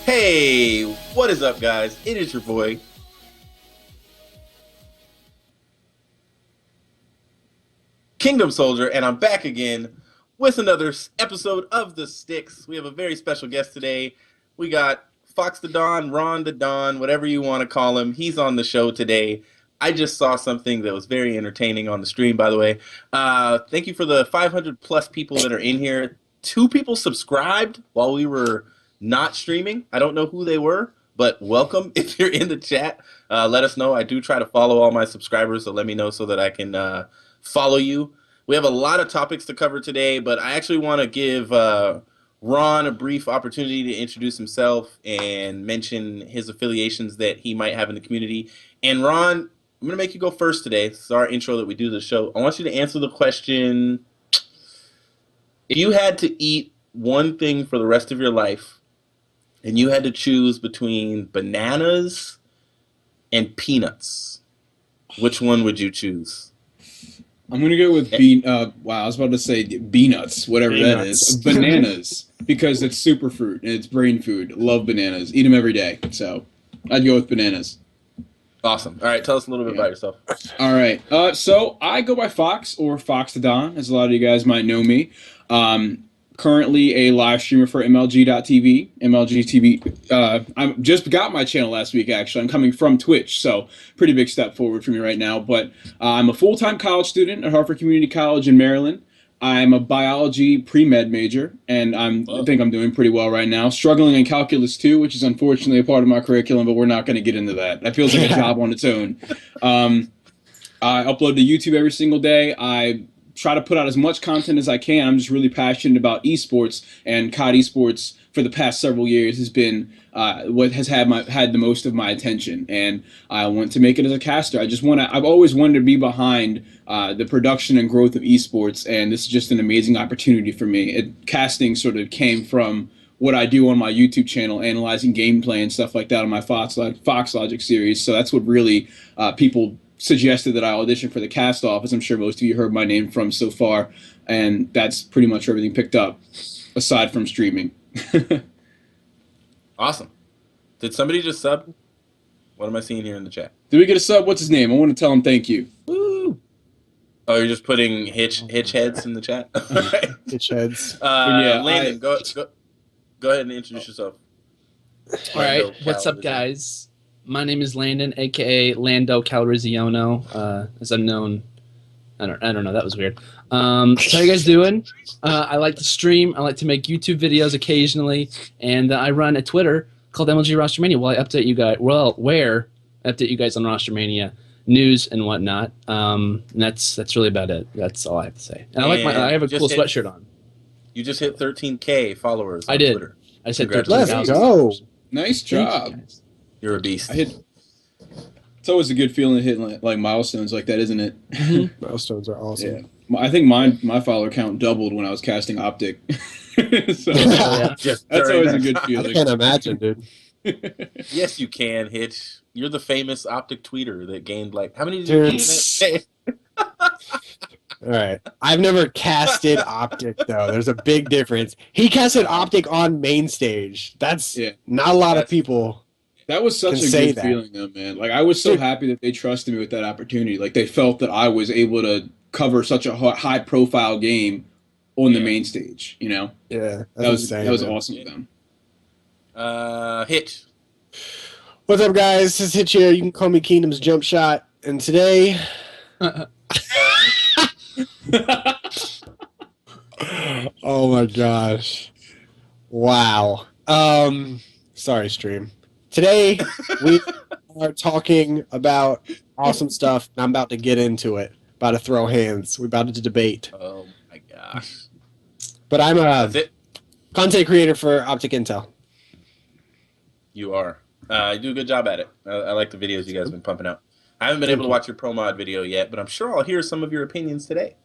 Hey, what is up, guys? It is your boy, Kingdom Soldier, and I'm back again with another episode of the STiKS. We have a very special guest today. We got Fox the Don, Ron the Don, whatever you want to call him. He's on the show today. I just saw something that was very entertaining on the stream, by the way. Thank you for the 500 plus people that are in here. 2 people subscribed while we were not streaming. I don't know who they were, but welcome if you're in the chat. Let us know. I do try to follow all my subscribers, so let me know so that I can follow you. We have a lot of topics to cover today, but I actually want to give Ron a brief opportunity to introduce himself and mention his affiliations that he might have in the community. And Ron, I'm going to make you go first today. This is our intro that we do to the show. I want you to answer the question, if you had to eat one thing for the rest of your life and you had to choose between bananas and peanuts, which one would you choose? I'm going to go with wow, I was about to say nuts, whatever that is. Bananas, because it's superfruit and it's brain food. Love bananas. Eat them every day. So I'd go with bananas. Awesome. All right, tell us a little bit about yourself. All right. So I go by Fox, or Fox the Don, as a lot of you guys might know me. Currently a live streamer for MLG.TV. MLG TV. I just got my channel last week, actually. I'm coming from Twitch, so pretty big step forward for me right now. But I'm a full-time college student at Hartford Community College in Maryland. I'm a biology pre-med major, and I think I'm doing pretty well right now. Struggling in calculus too, which is unfortunately a part of my curriculum, but we're not going to get into that. That feels like a job on its own. I upload to YouTube every single day. I try to put out as much content as I can. I'm just really passionate about esports, and COD esports for the past several years has been what has had the most of my attention, and I want to make it as a caster. I've always wanted to be behind the production and growth of esports, and this is just an amazing opportunity for me. Casting sort of came from what I do on my YouTube channel, analyzing gameplay and stuff like that on my Fox Logic series. So that's what really people suggested that I audition for the cast office. I'm sure most of you heard my name from so far, and that's pretty much everything picked up, aside from streaming. Awesome. Did somebody just sub? What am I seeing here in the chat? Did we get a sub? What's his name? I want to tell him thank you. Woo! Oh, you're just putting hitch heads in the chat? Right. Hitch heads. Landon, go ahead and introduce yourself. All right, what's up, guys? My name is Landon, aka Lando Calrissiano, as I'm known. I don't know. That was weird. How you guys doing? I like to stream. I like to make YouTube videos occasionally, and I run a Twitter called MLG Rostermania. Where I update you guys. Where I update you guys on Rostermania news and whatnot. And that's really about it. That's all I have to say. And I have a cool sweatshirt on. You just hit 13K followers. I did. Twitter. I said 13,000. 13,000. Let's go. Nice job. You're a beast. It's always a good feeling to hit like milestones like that, isn't it? Milestones are awesome. Yeah. I think my follower count doubled when I was casting Optic. So that's always a good feeling. I can't imagine, dude. Yes, you can, Hitch. You're the famous Optic tweeter that gained how many did you gain? All right. I've never casted Optic, though. There's a big difference. He casted Optic on main stage. That's not a lot of people. That was such a good feeling, though, man. Like, I was so happy that they trusted me with that opportunity. Like, they felt that I was able to cover such a high-profile game on the main stage, you know? Yeah. That was awesome of them. Hitch. What's up, guys? This is Hitch here. You can call me Kingdom's Jump Shot. And today... Oh, my gosh. Wow. Sorry, stream. Today, we are talking about awesome stuff, and I'm about to get into it. About to throw hands. We're about to debate. Oh, my gosh. But I'm a content creator for Optic Intel. You are. You do a good job at it. I like the videos you guys have been pumping out. I haven't been able to watch your pro mod video yet, but I'm sure I'll hear some of your opinions today.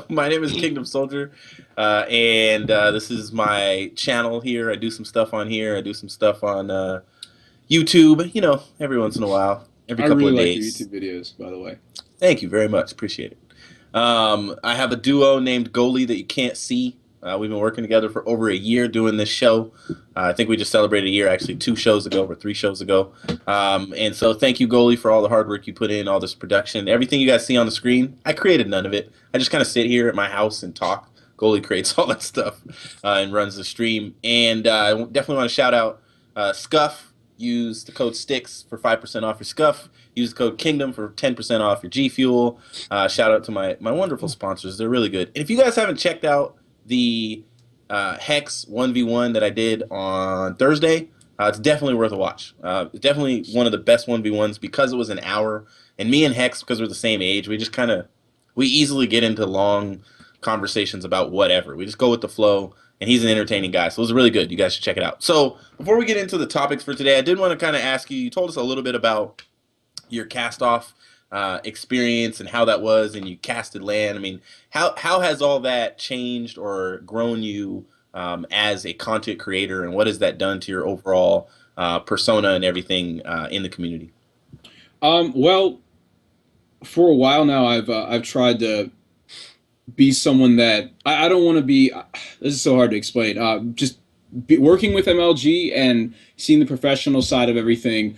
My name is Kingdom Soldier, and this is my channel here. I do some stuff on here. I do some stuff on YouTube, every once in a while, every couple of days. I really like your YouTube videos, by the way. Thank you very much. Appreciate it. I have a duo named Goalie that you can't see. We've been working together for over a year doing this show. I think we just celebrated a year, actually, 2 shows ago or 3 shows ago. And so thank you, Goalie, for all the hard work you put in, all this production. Everything you guys see on the screen, I created none of it. I just kind of sit here at my house and talk. Goalie creates all that stuff and runs the stream. And I definitely want to shout out Scuff. Use the code STiKS for 5% off your Scuff. Use the code Kingdom for 10% off your G Fuel. Shout out to my wonderful sponsors. They're really good. And if you guys haven't checked out the Hex 1v1 that I did on Thursday, it's definitely worth a watch. It's definitely one of the best 1v1s because it was an hour. And me and Hex, because we're the same age, we easily get into long conversations about whatever. We just go with the flow. And he's an entertaining guy, so it was really good. You guys should check it out. So before we get into the topics for today, I did want to kind of ask you, you told us a little bit about your cast-off experience and how that was, and you casted LAN. I mean, how has all that changed or grown you as a content creator, and what has that done to your overall persona and everything in the community? Well, for a while now, I've tried to be someone that I don't want to be. This is so hard to explain. Working with MLG and seeing the professional side of everything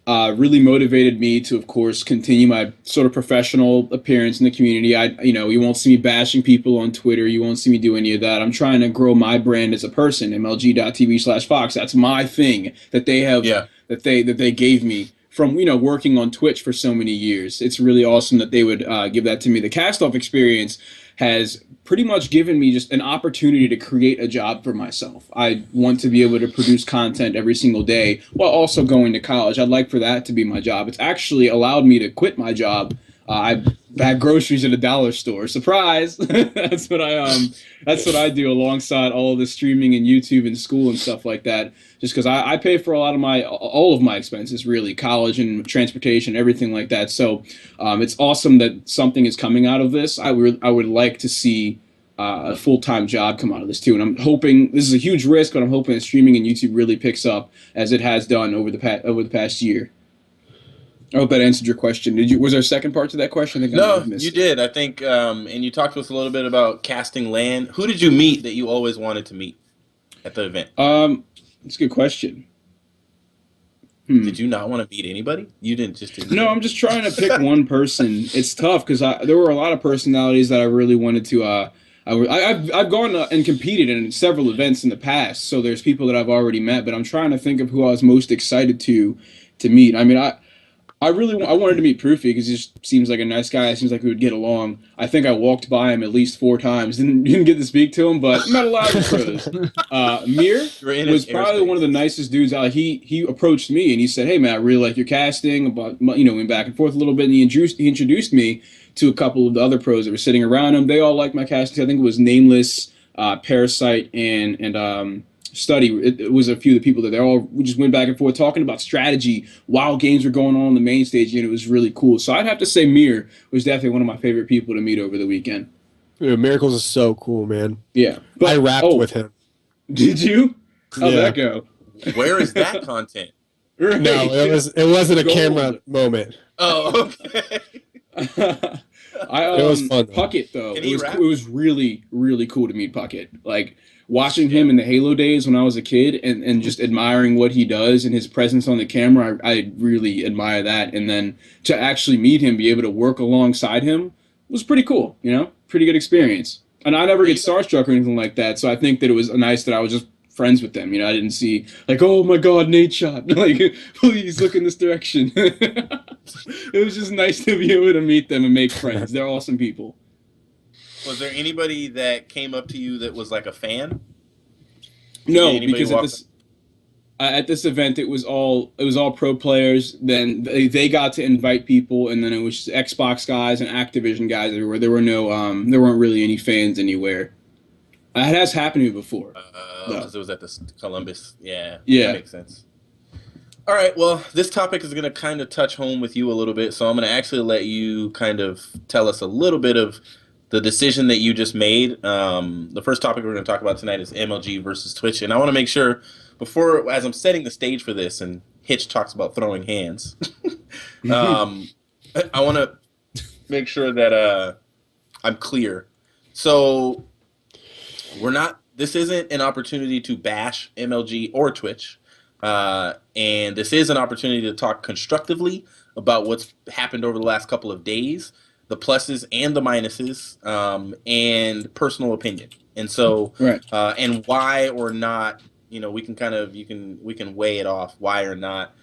really motivated me to, of course, continue my sort of professional appearance in the community. You won't see me bashing people on Twitter. You won't see me do any of that. I'm trying to grow my brand as a person. MLG.tv/Fox. That's my thing that they have. Yeah. That they gave me from working on Twitch for so many years. It's really awesome that they would give that to me. The cast-off experience has pretty much given me just an opportunity to create a job for myself. I want to be able to produce content every single day while also going to college. I'd like for that to be my job. It's actually allowed me to quit my job. I bag groceries at a dollar store. Surprise! That's what I do alongside all of the streaming and YouTube and school and stuff like that. Just because I pay for all of my expenses, really, college and transportation, everything like that. So it's awesome that something is coming out of this. I would like to see a full-time job come out of this too. And I'm hoping, this is a huge risk, but I'm hoping that streaming and YouTube really picks up as it has done over the past year. I hope that answered your question. Was there a second part to that question? I think No, you did. I think, and you talked to us a little bit about casting LAN. Who did you meet that you always wanted to meet at the event? That's a good question. Did you not want to meet anybody? You didn't just. No, I'm just trying to pick one person. It's tough because there were a lot of personalities that I really wanted to. I've gone and competed in several events in the past, so there's people that I've already met. But I'm trying to think of who I was most excited to meet. I mean, I wanted to meet Proofy because he just seems like a nice guy. It seems like we would get along. I think I walked by him at least 4 times. Didn't get to speak to him, but met a lot of pros. Mir was probably one of the nicest dudes out. He approached me and he said, "Hey man, I really like your casting." About went back and forth a little bit, and he introduced me to a couple of the other pros that were sitting around him. They all liked my casting. I think it was Nameless, Parasite, and Study. It was a few of the people that we just went back and forth talking about strategy while games were going on the main stage, and it was really cool. So I'd have to say Mir was definitely one of my favorite people to meet over the weekend. Dude, Miracles is so cool, man. Yeah. I rapped with him. Did you? How'd that go? Where is that content? Right. No, it wasn't a camera moment. Oh, okay. It was fun, though. Puckett, though. It was really, really cool to meet Puckett. Like, watching him in the Halo days when I was a kid and just admiring what he does and his presence on the camera, I really admire that. And then to actually meet him, be able to work alongside him was pretty cool, pretty good experience. And I never get starstruck or anything like that, so I think that it was nice that I was just friends with them. I didn't see, like, oh my god, Nate shot. Like, please look in this direction. It was just nice to be able to meet them and make friends. They're awesome people. Was there anybody that came up to you that was like a fan? No, because at this event it was all pro players. Then they got to invite people, and then it was just Xbox guys and Activision guys everywhere. There weren't really any fans anywhere. It has happened to me before. Because it was at the Columbus. Yeah. That makes sense. All right, well, this topic is going to kind of touch home with you a little bit, so I'm going to actually let you kind of tell us a little bit of the decision that you just made. The first topic we're going to talk about tonight is MLG versus Twitch, and I want to make sure, as I'm setting the stage for this, and Hitch talks about throwing hands, I want to make sure that I'm clear. So This isn't an opportunity to bash MLG or Twitch. And this is an opportunity to talk constructively about what's happened over the last couple of days, the pluses and the minuses, and personal opinion. And so, Right. and why or not, we can we can weigh it off why or not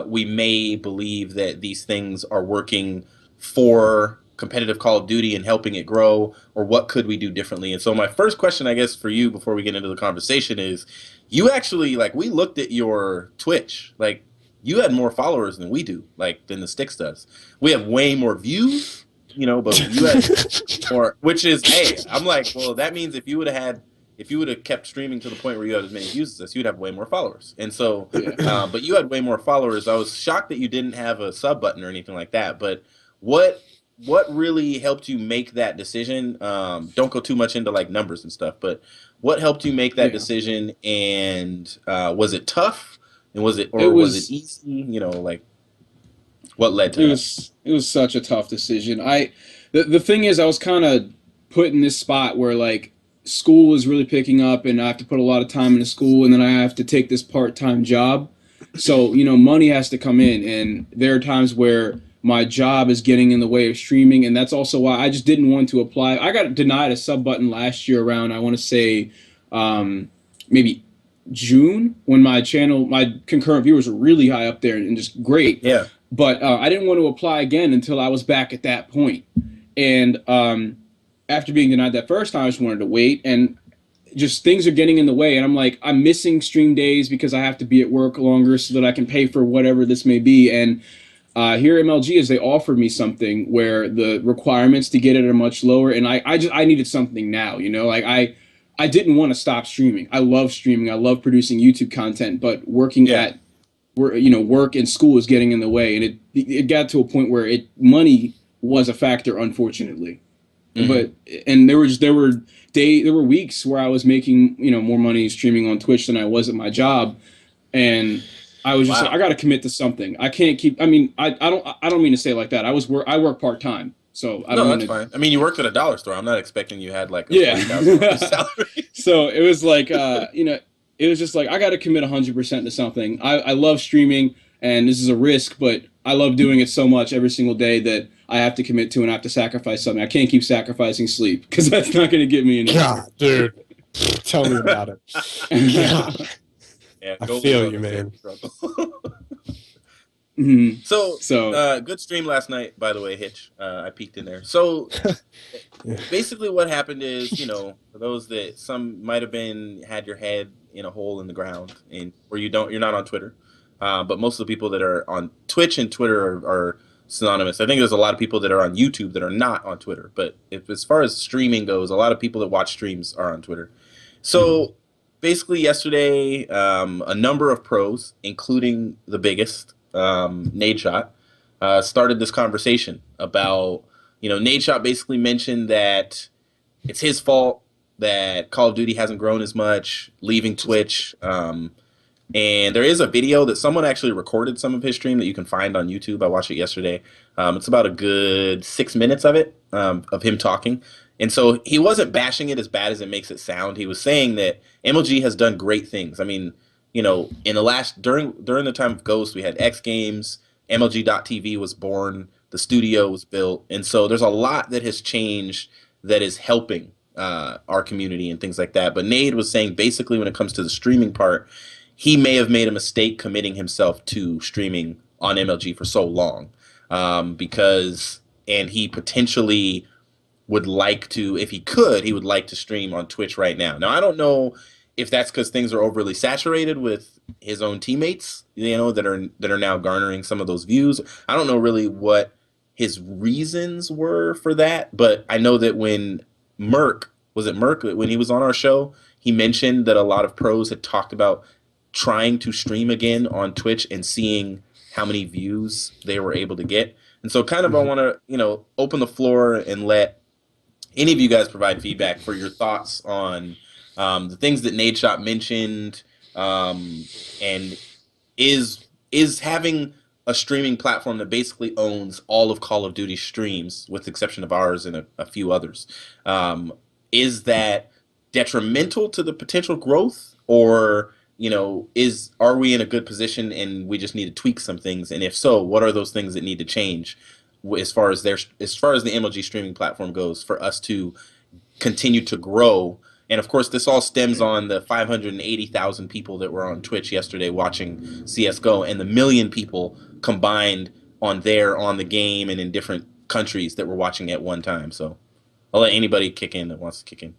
we may believe that these things are working for competitive Call of Duty and helping it grow, or what could we do differently? And so my first question, I guess, for you before we get into the conversation is, you actually, like, we looked at your Twitch, like, you had more followers than we do, like, than the STiKS does. We have way more views, but you had more, which is, hey, I'm like, well, that means if you would have kept streaming to the point where you had as many views as us, you'd have way more followers. And so, but you had way more followers. I was shocked that you didn't have a sub button or anything like that. But what really helped you make that decision? Don't go too much into like numbers and stuff, but what helped you make that decision? And was it tough? And was it easy? Like, what led to that? It was such a tough decision. The thing is, I was kind of put in this spot where like school is really picking up, and I have to put a lot of time into school, and then I have to take this part-time job. So money has to come in, and there are times where my job is getting in the way of streaming, and that's also why I just didn't want to apply. I got denied a sub button last year around, I want to say, maybe June, when my concurrent viewers were really high up there and just great. Yeah. But I didn't want to apply again until I was back at that point. And after being denied that first time, I just wanted to wait. And just things are getting in the way. And I'm like, I'm missing stream days because I have to be at work longer so that I can pay for whatever this may be. And here at MLG is they offered me something where the requirements to get it are much lower. And I needed something now, Like I didn't want to stop streaming. I love streaming. I love producing YouTube content, but working at work and school is getting in the way, and it got to a point where money was a factor, unfortunately. But there were weeks where I was making more money streaming on Twitch than I was at my job, and I was just like, I got to commit to something. I can't keep. I mean, I don't mean to say it like that. I work part-time, so I don't. No, that's fine. I mean, you worked at a dollar store. I'm not expecting you had like a $20,000 salary. So it was like it was just like, I got to commit 100% to something. I love streaming, and this is a risk, but I love doing it so much every single day that I have to commit to, and I have to sacrifice something. I can't keep sacrificing sleep because that's not going to get me anywhere. God, dude, tell me about it. God. Yeah, I feel you, man. So good stream last night, by the way, Hitch. I peeked in there. So basically what happened is, for those that some might have had your head in a hole in the ground, and where you're not on Twitter, but most of the people that are on Twitch and Twitter are synonymous. I think there's a lot of people that are on YouTube that are not on Twitter, but as far as streaming goes, a lot of people that watch streams are on Twitter. So basically yesterday, a number of pros, including the biggest, Nadeshot, started this conversation about, Nadeshot basically mentioned that it's his fault that Call of Duty hasn't grown as much, leaving Twitch. And there is a video that someone actually recorded some of his stream that you can find on YouTube. I watched it yesterday. It's about a good 6 minutes of it, of him talking. And so he wasn't bashing it as bad as it makes it sound. He was saying that MLG has done great things. I mean, in the during the time of Ghost, we had X Games, MLG.TV was born, the studio was built. And so there's a lot that has changed that is helping our community and things like that. But Nade was saying basically when it comes to the streaming part, he may have made a mistake committing himself to streaming on MLG for so long, and he potentially would like to, if he could, he would like to stream on Twitch right now. Now, I don't know if that's because things are overly saturated with his own teammates, that are now garnering some of those views. I don't know really what his reasons were for that, but I know that when Merc, when he was on our show, he mentioned that a lot of pros had talked about trying to stream again on Twitch and seeing how many views they were able to get. And so kind of I want to, open the floor and let any of you guys provide feedback for your thoughts on the things that Nadeshot mentioned, and is having a streaming platform that basically owns all of Call of Duty streams, with the exception of ours and a few others. Is that detrimental to the potential growth, or are we in a good position and we just need to tweak some things? And if so, what are those things that need to change as far as the MLG streaming platform goes for us to continue to grow? And of course, this all stems on the 580,000 people that were on Twitch yesterday watching CS:GO, and the million people combined on the game and in different countries that were watching at one time. So I'll let anybody kick in that wants to kick in.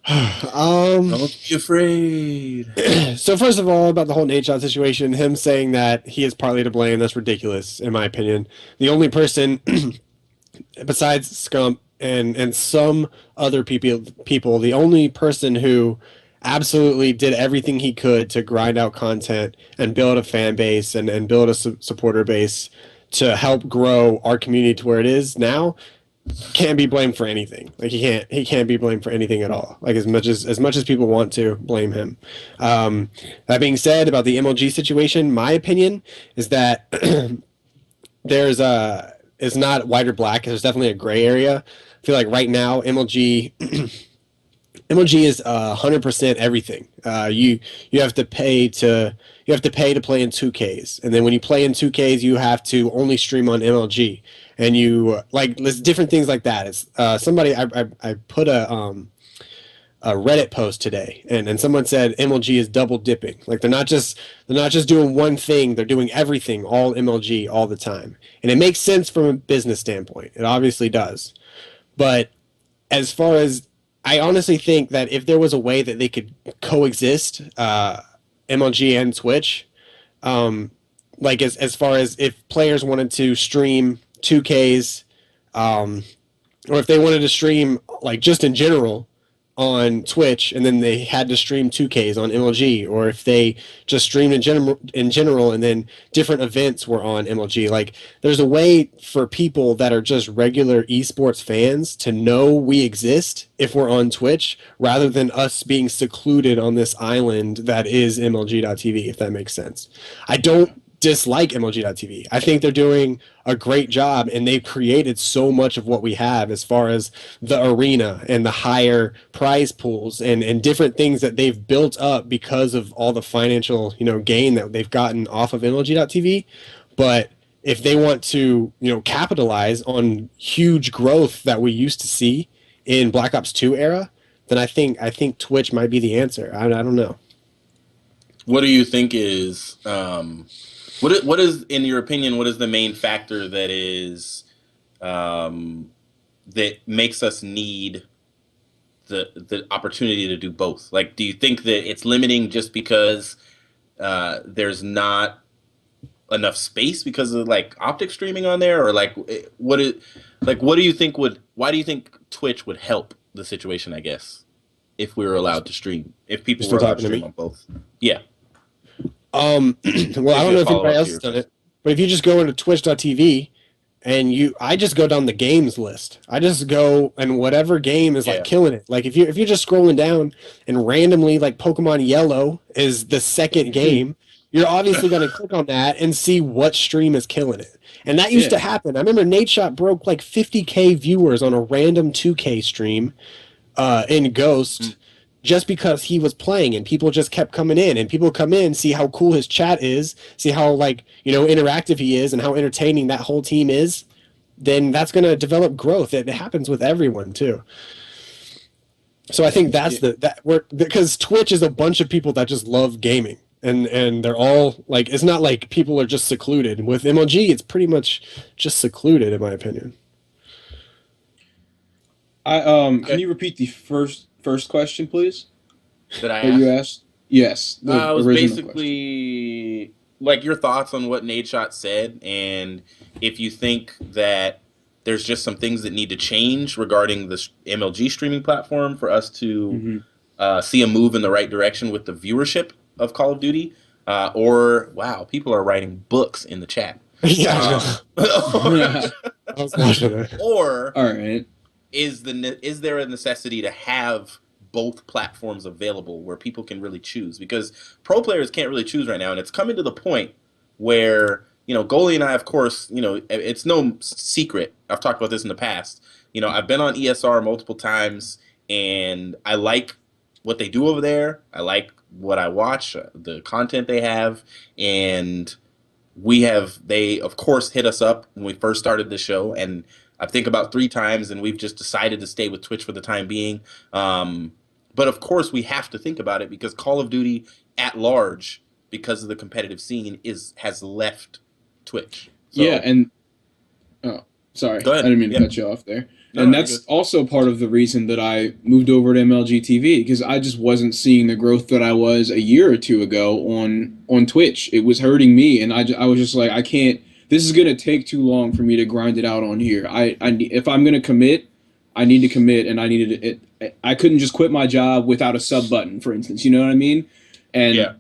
Don't be afraid. So first of all, about the whole Nate Shot situation, him saying that he is partly to blame, that's ridiculous, in my opinion. The only person besides Scump and some other people, the only person who absolutely did everything he could to grind out content and build a fan base and build a supporter base to help grow our community to where it is now, can't be blamed for anything. Like he can't be blamed for anything at all. Like as much as people want to blame him. That being said, about the MLG situation, my opinion is that it's not white or black. There's definitely a gray area. I feel like right now MLG is 100% everything. You have to pay to play in 2Ks, and then when you play in 2Ks, you have to only stream on MLG. And there's different things like that. It's somebody I put a Reddit post today, and someone said MLG is double dipping. Like they're not just doing one thing; they're doing everything, all MLG, all the time. And it makes sense from a business standpoint. It obviously does. But as far as, I honestly think that if there was a way that they could coexist, MLG and Twitch, like as far as if players wanted to stream 2Ks, or if they wanted to stream like just in general on Twitch, and then they had to stream 2Ks on MLG, or if they just streamed in general, and then different events were on MLG. Like there's a way for people that are just regular esports fans to know we exist if we're on Twitch, rather than us being secluded on this island that is MLG.TV, if that makes sense. I don't dislike MLG.TV. I think they're doing a great job, and they've created so much of what we have as far as the arena and the higher prize pools and different things that they've built up because of all the financial gain that they've gotten off of MLG.TV. But if they want to capitalize on huge growth that we used to see in Black Ops 2 era, then I think Twitch might be the answer. I don't know. What do you think is what is, in your opinion, what is the main factor that is that makes us need the opportunity to do both? Like, do you think that it's limiting just because there's not enough space because of like optic streaming on there, or why do you think Twitch would help the situation, I guess, if we were allowed to stream, if people were allowed to stream on both? Yeah. Well, I don't know if anybody else has done it, but if you just go into twitch.tv and I just go down the games list. I just go, and whatever game is like killing it. Like if you're just scrolling down and randomly like Pokemon Yellow is the second game, you're obviously going to click on that and see what stream is killing it. And that used to happen. I remember Nate Shot broke like 50K viewers on a random 2K stream in Ghost. Just because he was playing, and people just kept coming in, and people come in, see how cool his chat is, see how interactive he is, and how entertaining that whole team is, then that's going to develop growth. It happens with everyone too. So I think that's because Twitch is a bunch of people that just love gaming, and they're all like, it's not like people are just secluded. With MLG, it's pretty much just secluded, in my opinion. Can you repeat the first question, please? That I asked? You asked? Yes. It was basically like your thoughts on what Nate Shot said, and if you think that there's just some things that need to change regarding the MLG streaming platform for us to see a move in the right direction with the viewership of Call of Duty, or wow, people are writing books in the chat. Or all right. Is there a necessity to have both platforms available where people can really choose? Because pro players can't really choose right now, and it's coming to the point where Goalie and I, of course, it's no secret. I've talked about this in the past I've been on ESR multiple times, and I like what they do over there. I like what I watch, the content they have, and they of course hit us up when we first started the show, and I think about 3 times, and we've just decided to stay with Twitch for the time being. But of course, we have to think about it because Call of Duty at large, because of the competitive scene, has left Twitch. So, yeah, and sorry, go ahead. I didn't mean to Yeah. cut you off there. No, And you're that's good. also part of the reason that I moved over to MLG TV, because I just wasn't seeing the growth that I was a year or two ago on Twitch. It was hurting me, and I was just like, I can't. This is gonna take too long for me to grind it out on here. If I'm gonna commit, I need to commit, and I needed it. I couldn't just quit my job without a sub button, for instance. You know what I mean? And Yeah.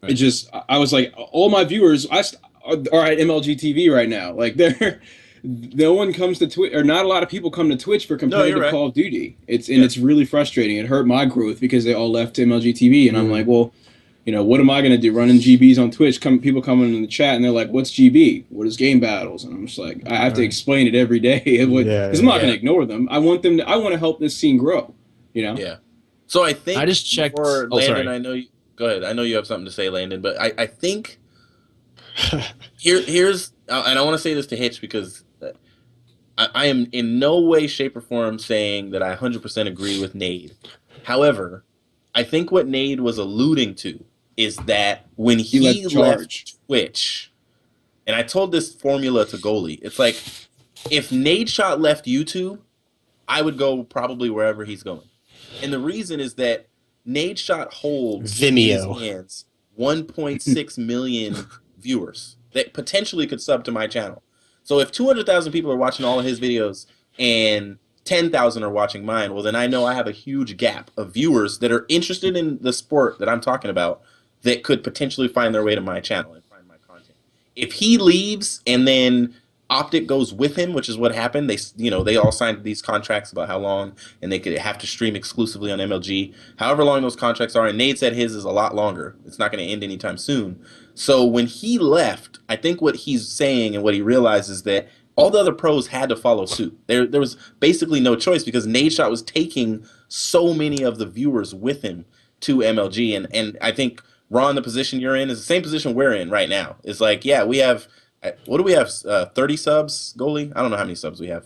it just, I was like, all my viewers are at MLG TV right now. Like no one comes to Twitch, or not a lot of people come to Twitch for competitive right. Call of Duty. It's really frustrating. It hurt my growth because they all left MLG TV, and I'm like, well, what am I gonna do? Running GBs on Twitch? People coming in the chat, and they're like, "What's GB? What is game battles?" And I'm just like, I have to explain it every day because I'm not gonna ignore them. I want to help this scene grow. Yeah. So I think I just checked. before, Oh, Landon, sorry. I know you. Go ahead. I know you have something to say, Landon, but I think here's and I want to say this to Hitch because I am in no way, shape, or form saying that I 100% agree with Nade. However, I think what Nade was alluding to is that when he left Twitch, and I told this formula to Goalie, it's like if Nadeshot left YouTube, I would go probably wherever he's going. And the reason is that Nadeshot holds in his hands 1.6 million viewers that potentially could sub to my channel. So if 200,000 people are watching all of his videos and 10,000 are watching mine, well, then I know I have a huge gap of viewers that are interested in the sport that I'm talking about that could potentially find their way to my channel and find my content. If he leaves and then Optic goes with him, which is what happened. They all signed these contracts about how long, and they could have to stream exclusively on MLG. However long those contracts are, and Nate said his is a lot longer. It's not going to end anytime soon. So when he left, I think what he's saying and what he realized is that all the other pros had to follow suit. There was basically no choice because Nadeshot was taking so many of the viewers with him to MLG, and I think Ron, the position you're in is the same position we're in right now. It's like, yeah, we have. What do we have? 30 subs, Goalie? I don't know how many subs we have.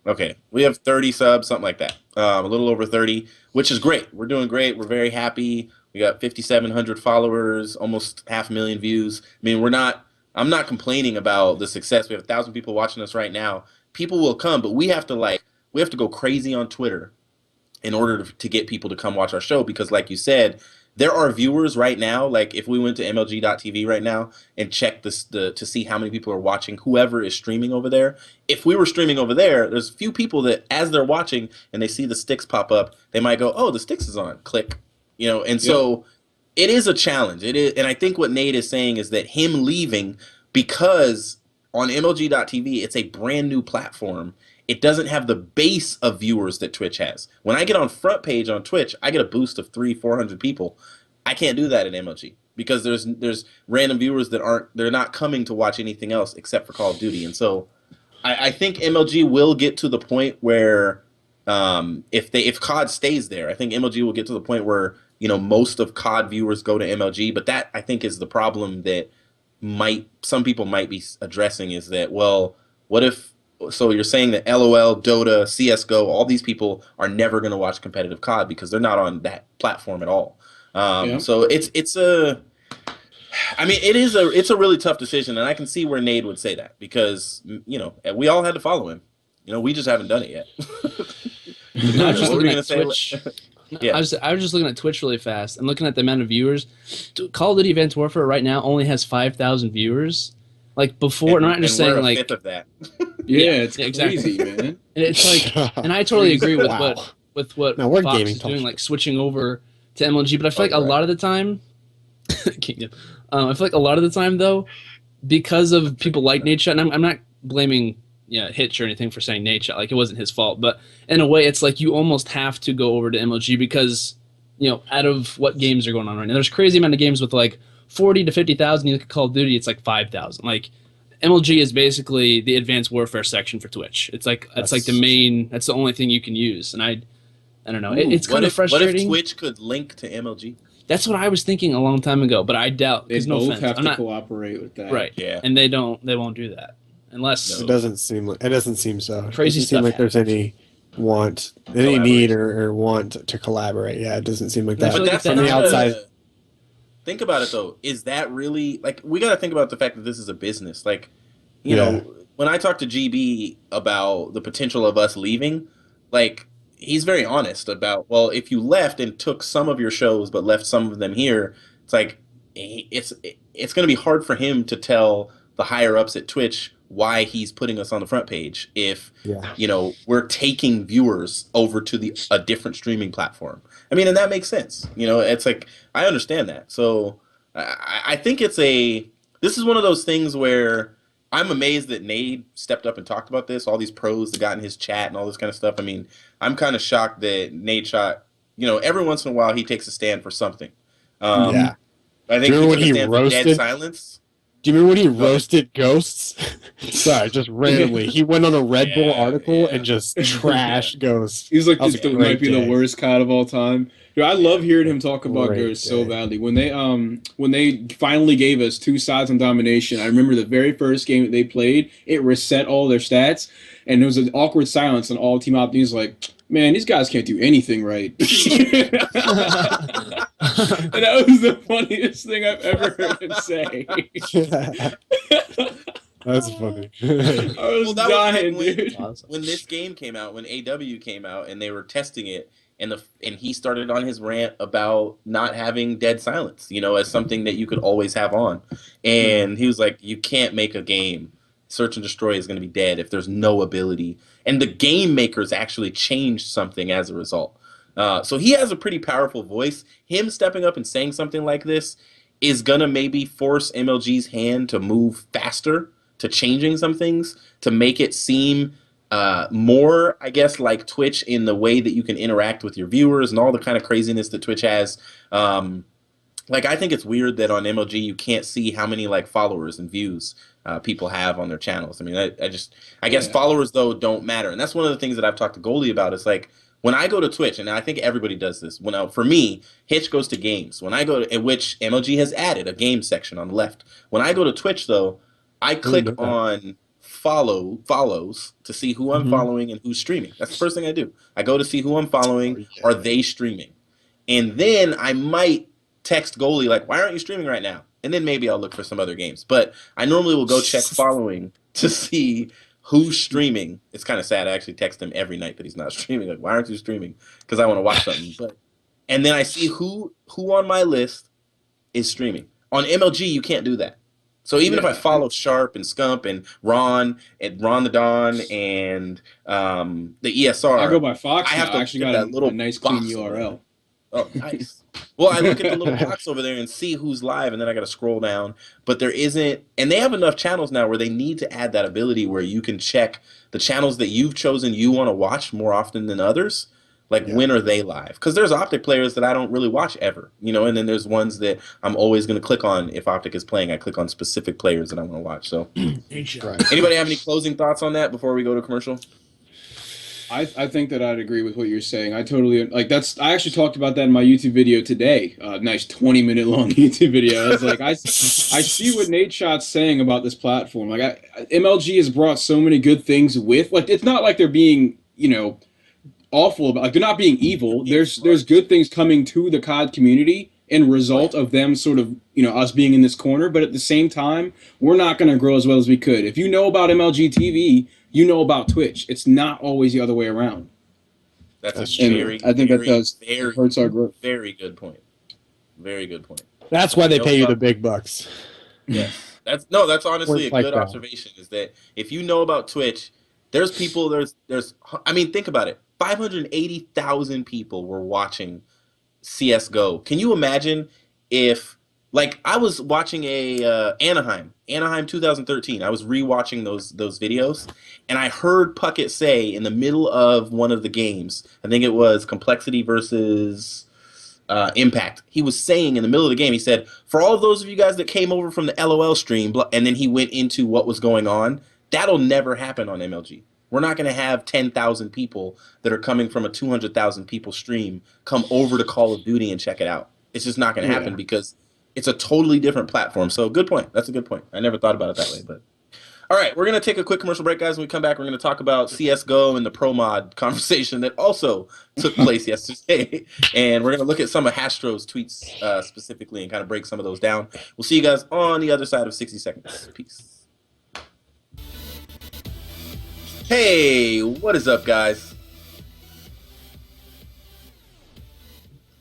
Okay, we have 30 subs, something like that. A little over 30, which is great. We're doing great. We're very happy. We got 5,700 followers, almost 500,000 views. I mean, I'm not complaining about the success. We have 1,000 people watching us right now. People will come, but we have to go crazy on Twitter in order to get people to come watch our show because, like you said, there are viewers right now. Like if we went to MLG.tv right now and checked to see how many people are watching, whoever is streaming over there. If we were streaming over there, there's a few people that as they're watching and they see the STiKS pop up, they might go, "Oh, the STiKS is on." Click, And so it is a challenge. It is, and I think what Nate is saying is that him leaving because on MLG.tv it's a brand new platform. It doesn't have the base of viewers that Twitch has. When I get on front page on Twitch, I get a boost of 300-400 people. I can't do that at MLG because there's random viewers that they're not coming to watch anything else except for Call of Duty. And so I think MLG will get to the point where if COD stays there, I think MLG will get to the point where most of COD viewers go to MLG. But that I think is the problem that some people might be addressing is that, well, what if? So you're saying that LOL, Dota, CS:GO, all these people are never going to watch competitive COD because they're not on that platform at all. So it's a really tough decision, and I can see where Nade would say that because we all had to follow him. We just haven't done it yet. I was just looking at Twitch. Yeah. I was just looking at Twitch really fast. I'm looking at the amount of viewers. Call of Duty Advanced Warfare right now only has 5,000 viewers. Like before, and I'm not just saying like fifth of that. It's exactly. crazy, man. And it's like, and I totally agree with what now we're Fox gaming is doing, like switching over to MLG. But I feel like a lot of the time, Kingdom. I feel like a lot of the time though, because of people like Nadeshot, and I'm not blaming Hitch or anything for saying Nadeshot, like it wasn't his fault, but in a way, it's like you almost have to go over to MLG because out of what games are going on right now, there's crazy amount of games with like 40 to 50,000. You look at Call of Duty, it's like 5,000. Like MLG is basically the advanced warfare section for Twitch. It's like the main. That's the only thing you can use, and I don't know. It's kind of frustrating. What if Twitch could link to MLG? That's what I was thinking a long time ago, but I doubt. They no both offense, have I'm to not, cooperate with that. right? Yeah. And they won't do that unless It doesn't seem so. Crazy It doesn't seem stuff like there's any need or want to collaborate. Yeah, it doesn't seem like that. I feel But like that's from the outside. Think about it though. Is that really like we got to think about the fact that this is a business? Like, you Yeah. know, when I talk to GB about the potential of us leaving, like he's very honest about, well, if you left and took some of your shows but left some of them here, it's like it's going to be hard for him to tell the higher ups at Twitch why he's putting us on the front page if you know we're taking viewers over to a different streaming platform. I mean, and that makes sense. You know, it's like I understand that. So I think this is one of those things where I'm amazed that Nade stepped up and talked about this. All these pros that got in his chat and all this kind of stuff. I mean, I'm kind of shocked that Nade shot. You know, every once in a while he takes a stand for something. Yeah. I think Remember he when took a stand he for dead roasted? silence. Do you remember when he roasted Ghosts? Sorry, just randomly. He went on a Red Bull article and just trashed Ghosts. He's like, That was this a might great be day. the worst COD of all time. Dude, I love hearing him talk about Great Ghost so day. badly. When they finally gave us 2 sides on domination, I remember the very first game that they played, it reset all their stats, and there was an awkward silence, and all Team Op was like, man, these guys can't do anything right. And that was the funniest thing I've ever heard him say. That's funny. I was that dying, was like dude. Awesome. when this game came out, when AW came out, and they were testing it, and he started on his rant about not having dead silence, you know, as something that you could always have on, and he was like, "You can't make a game. Search and Destroy is going to be dead if there's no ability." And the game makers actually changed something as a result. So he has a pretty powerful voice. Him stepping up and saying something like this is gonna maybe force MLG's hand to move faster to changing some things to make it seem more, I guess, like Twitch in the way that you can interact with your viewers and all the kind of craziness that Twitch has. Like, I think it's weird that on MLG you can't see how many like followers and views people have on their channels. I mean, I guess followers though don't matter, and that's one of the things that I've talked to Goldie about. Is like when I go to Twitch, and I think everybody does this. For me, Hitch goes to games. When I go to, in which MLG has added a game section on the left. When I go to Twitch though, I click on follows to see who I'm following and who's streaming. That's the first thing I do. I go to see who I'm following. Are they streaming? And then I might text Goalie like, why aren't you streaming right now? And then maybe I'll look for some other games. But I normally will go check following to see who's streaming. It's kind of sad. I actually text him every night that he's not streaming. Like, why aren't you streaming? Because I want to watch something. And then I see who on my list is streaming. On MLG, you can't do that. So even if I follow Sharp and Scump and Ron the Don and the ESR, I go by Fox. I have to actually get got that little a nice clean box URL. Oh, nice. Well, I look at the little box over there and see who's live, and then I got to scroll down. But there isn't, and they have enough channels now where they need to add that ability where you can check the channels that you've chosen you want to watch more often than others. Like, when are they live? Because there's Optic players that I don't really watch ever, you know, and then there's ones that I'm always going to click on. If Optic is playing, I click on specific players that I want to watch. So, anybody have any closing thoughts on that before we go to commercial? I think that I'd agree with what you're saying. I totally I actually talked about that in my YouTube video today. Nice 20-minute long YouTube video. I was like, I see what Nate Shot's saying about this platform. Like, MLG has brought so many good things with. Like, it's not like they're being, you know, awful about. Like, they're not being evil. There's good things coming to the COD community in result of them sort of, you know, us being in this corner. But at the same time, we're not going to grow as well as we could. If you know about MLG TV, you know about Twitch. It's not always the other way around. That's I think that does hurts our growth. Very good point. Very good point. That's why they pay you the big bucks. Yes, that's honestly a good observation. Is that if you know about Twitch, there's people. There's. I mean, think about it. 580,000 people were watching CS:GO. Can you imagine if, like, I was watching a Anaheim 2013. I was rewatching those videos, and I heard Puckett say in the middle of one of the games, I think it was Complexity versus Impact. He was saying in the middle of the game, he said, for all of those of you guys that came over from the LOL stream, and then he went into what was going on, that'll never happen on MLG. We're not going to have 10,000 people that are coming from a 200,000 people stream come over to Call of Duty and check it out. It's just not going to happen because it's a totally different platform. So good point. That's a good point. I never thought about it that way. But all right, we're going to take a quick commercial break, guys. When we come back, we're going to talk about CSGO and the Pro Mod conversation that also took place yesterday. And we're going to look at some of Hastro's tweets specifically and kind of break some of those down. We'll see you guys on the other side of 60 seconds. Peace. Hey, what is up, guys?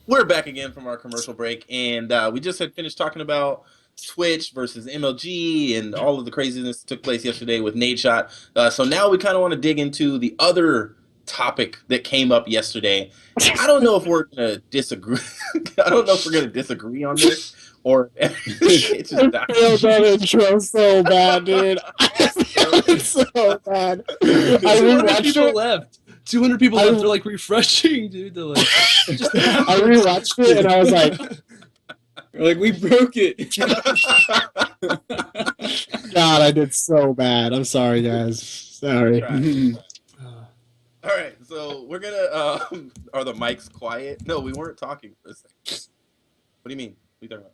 We're back again from our commercial break, and we just had finished talking about Twitch versus MLG and all of the craziness that took place yesterday with Nadeshot. So now we kind of want to dig into the other topic that came up yesterday. I don't know if we're going to disagree. I don't know if we're going to disagree on this. Or it's just I feel that intro so bad, dude. It's so bad. I 200 people it. left. 200 people left. They're like refreshing, dude. They're like, I rewatched it and I was like, we broke it. God, I did so bad. I'm sorry, guys. Sorry. All right, so we're gonna. Are the mics quiet? No, we weren't talking for a second. What do you mean? What are you talking about?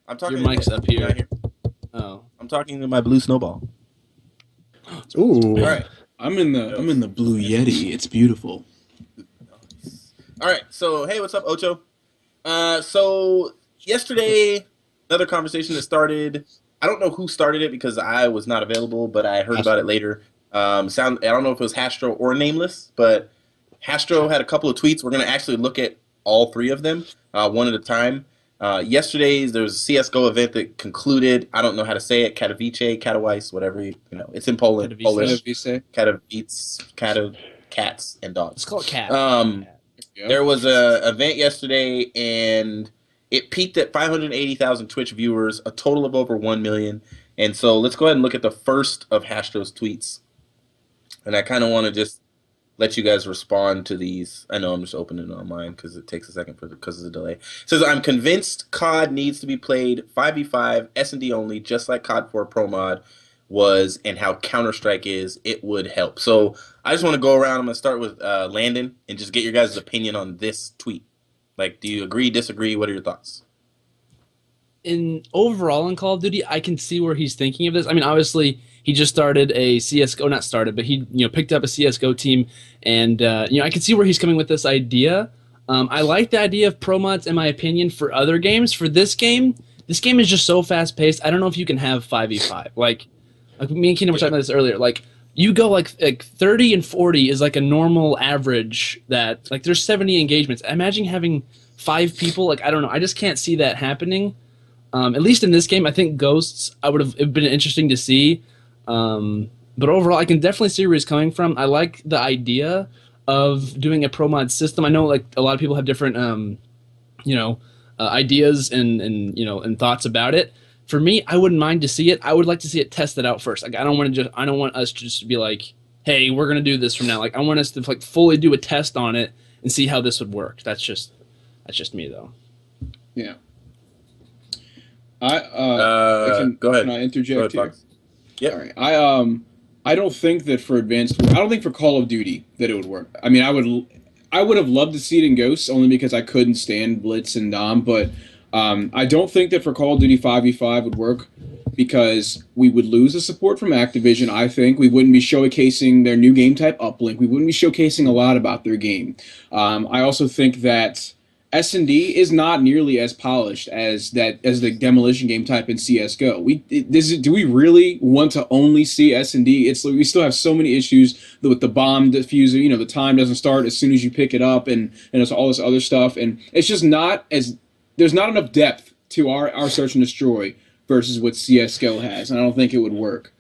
I'm talking. Your mic's up here. Oh, I'm talking to my blue snowball. Ooh. All right. I'm in the blue Yeti. It's beautiful. All right. So hey, what's up, Ocho? So yesterday, another conversation that started. I don't know who started it because I was not available, but I heard about it later. I don't know if it was Hastro or Nameless, but Hastro had a couple of tweets. We're gonna actually look at all three of them one at a time. Yesterday, there was a CSGO event that concluded. I don't know how to say it. Katowice, whatever. It's in Poland. Polish. Katowice. Cats and dogs. It's called cat. There was a event yesterday, and it peaked at 580,000 Twitch viewers, a total of over 1 million. And so let's go ahead and look at the first of Hastro's tweets. And I kind of want to just let you guys respond to these. I know I'm just opening it on mine because it takes a second because of the delay. It says, I'm convinced COD needs to be played 5v5, S&D only, just like COD 4 Pro Mod was and how Counter-Strike is. It would help. So I just want to go around. I'm going to start with Landon and just get your guys' opinion on this tweet. Like, do you agree, disagree? What are your thoughts? Overall in Call of Duty, I can see where he's thinking of this. I mean, obviously, he just started a CSGO, not started, but he picked up a CSGO team, and I can see where he's coming with this idea. I like the idea of pro mods, in my opinion, for other games. For this game is just so fast paced. I don't know if you can have 5v5. Like me and Kingdom were talking about this earlier. Like you go like 30 and 40 is like a normal average. That like there's 70 engagements. Imagine having 5 people. Like I don't know. I just can't see that happening. At least in this game, I think Ghosts. It'd been interesting to see. But overall, I can definitely see where he's coming from. I like the idea of doing a pro mod system. I know like a lot of people have different, ideas and thoughts about it. For me, I wouldn't mind to see it. I would like to see it tested out first. Like I don't want us to just be like, hey, we're gonna do this from now. Like I want us to like fully do a test on it and see how this would work. That's just me though. Yeah. Go ahead. Can I interject here? Yeah. All right. I don't think that for I don't think for Call of Duty that it would work. I mean, I would have loved to see it in Ghosts only because I couldn't stand Blitz and Dom, but I don't think that for Call of Duty 5v5 would work because we would lose the support from Activision. I think we wouldn't be showcasing their new game type Uplink. We wouldn't be showcasing a lot about their game. I also think that S&D is not nearly as polished as the demolition game type in CS:GO. Do we really want to only see S&D? We still have so many issues with the bomb diffuser. The time doesn't start as soon as you pick it up, and it's all this other stuff, and it's just not as there's not enough depth to our search and destroy versus what CS:GO has, and I don't think it would work.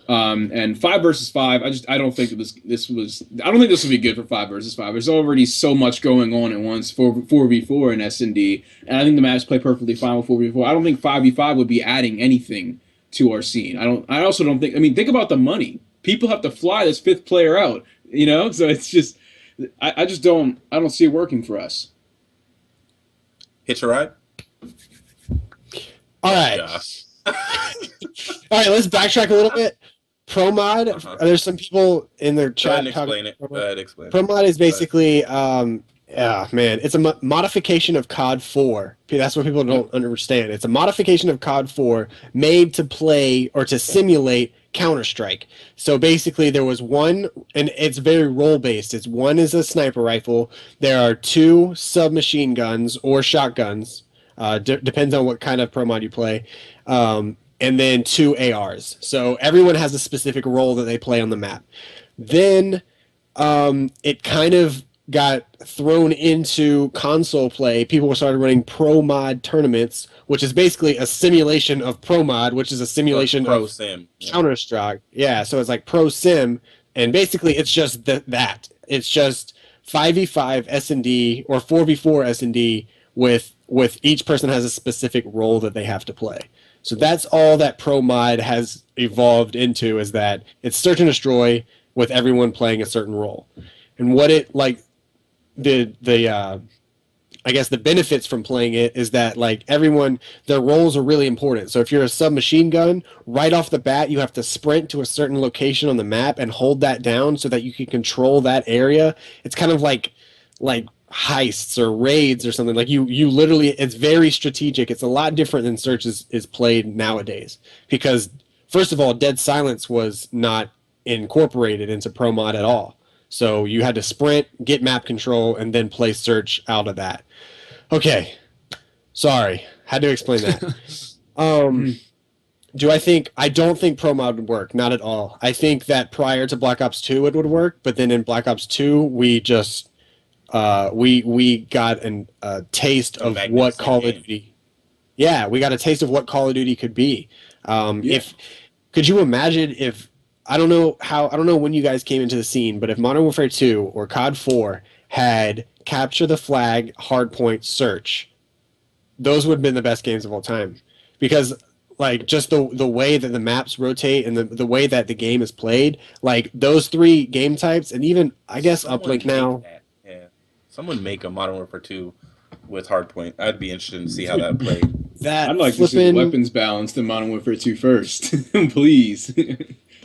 And 5 versus 5, I don't think this would be good for 5 versus 5. There's already so much going on at once 4v4 in S&D, and I think the maps play perfectly fine with 4v4. I don't think 5v5 would be adding anything to our scene. I also don't think. I mean, think about the money. People have to fly this 5th player out. So it's just I don't see it working for us. Hitch a ride? All right. Gosh. All right, let's backtrack a little bit. Pro mod, there's some people in the Go chat ahead and explain it. Go ahead, explain it. Pro mod is basically, it's a modification of COD 4. That's what people don't understand. It's a modification of COD 4 made to play or to simulate Counter-Strike. So basically there was one, and it's very role-based. It's one is a sniper rifle. There are 2 submachine guns or shotguns. Depends on what kind of pro mod you play. And then 2 ARs. So everyone has a specific role that they play on the map. Then it kind of got thrown into console play. People started running pro mod tournaments, which is basically a simulation of pro mod, which is a simulation pro of sim. Counter-Strike. Yeah, so it's like pro sim, and basically it's just that. It's just 5v5 S&D or 4v4 S&D with each person has a specific role that they have to play. So that's all that pro mod has evolved into, is that it's search and destroy with everyone playing a certain role. And what it like I guess the benefits from playing it is that like everyone, their roles are really important. So if you're a submachine gun, right off the bat you have to sprint to a certain location on the map and hold that down so that you can control that area. It's kind of like heists or raids or something. Like you literally, it's very strategic. It's a lot different than search is played nowadays, because first of all, dead silence was not incorporated into pro mod at all. So you had to sprint, get map control, and then play search out of that. Okay, sorry, had to explain that. I don't think pro mod would work, not at all. I think that prior to Black Ops 2 it would work, but then in Black Ops 2 we just we got a taste of what Call of Duty. Yeah, we got a taste of what Call of Duty could be. If could you imagine if I don't know when you guys came into the scene, but if Modern Warfare 2 or COD 4 had capture the flag, hardpoint, search, those would have been the best games of all time, because like just the way that the maps rotate and the way that the game is played, like those 3 game types, and even I guess Uplink now. Someone make a Modern Warfare 2 with hardpoint. I'd be interested to see how that played. I'd like to see the weapons balanced in Modern Warfare 2 first. Please.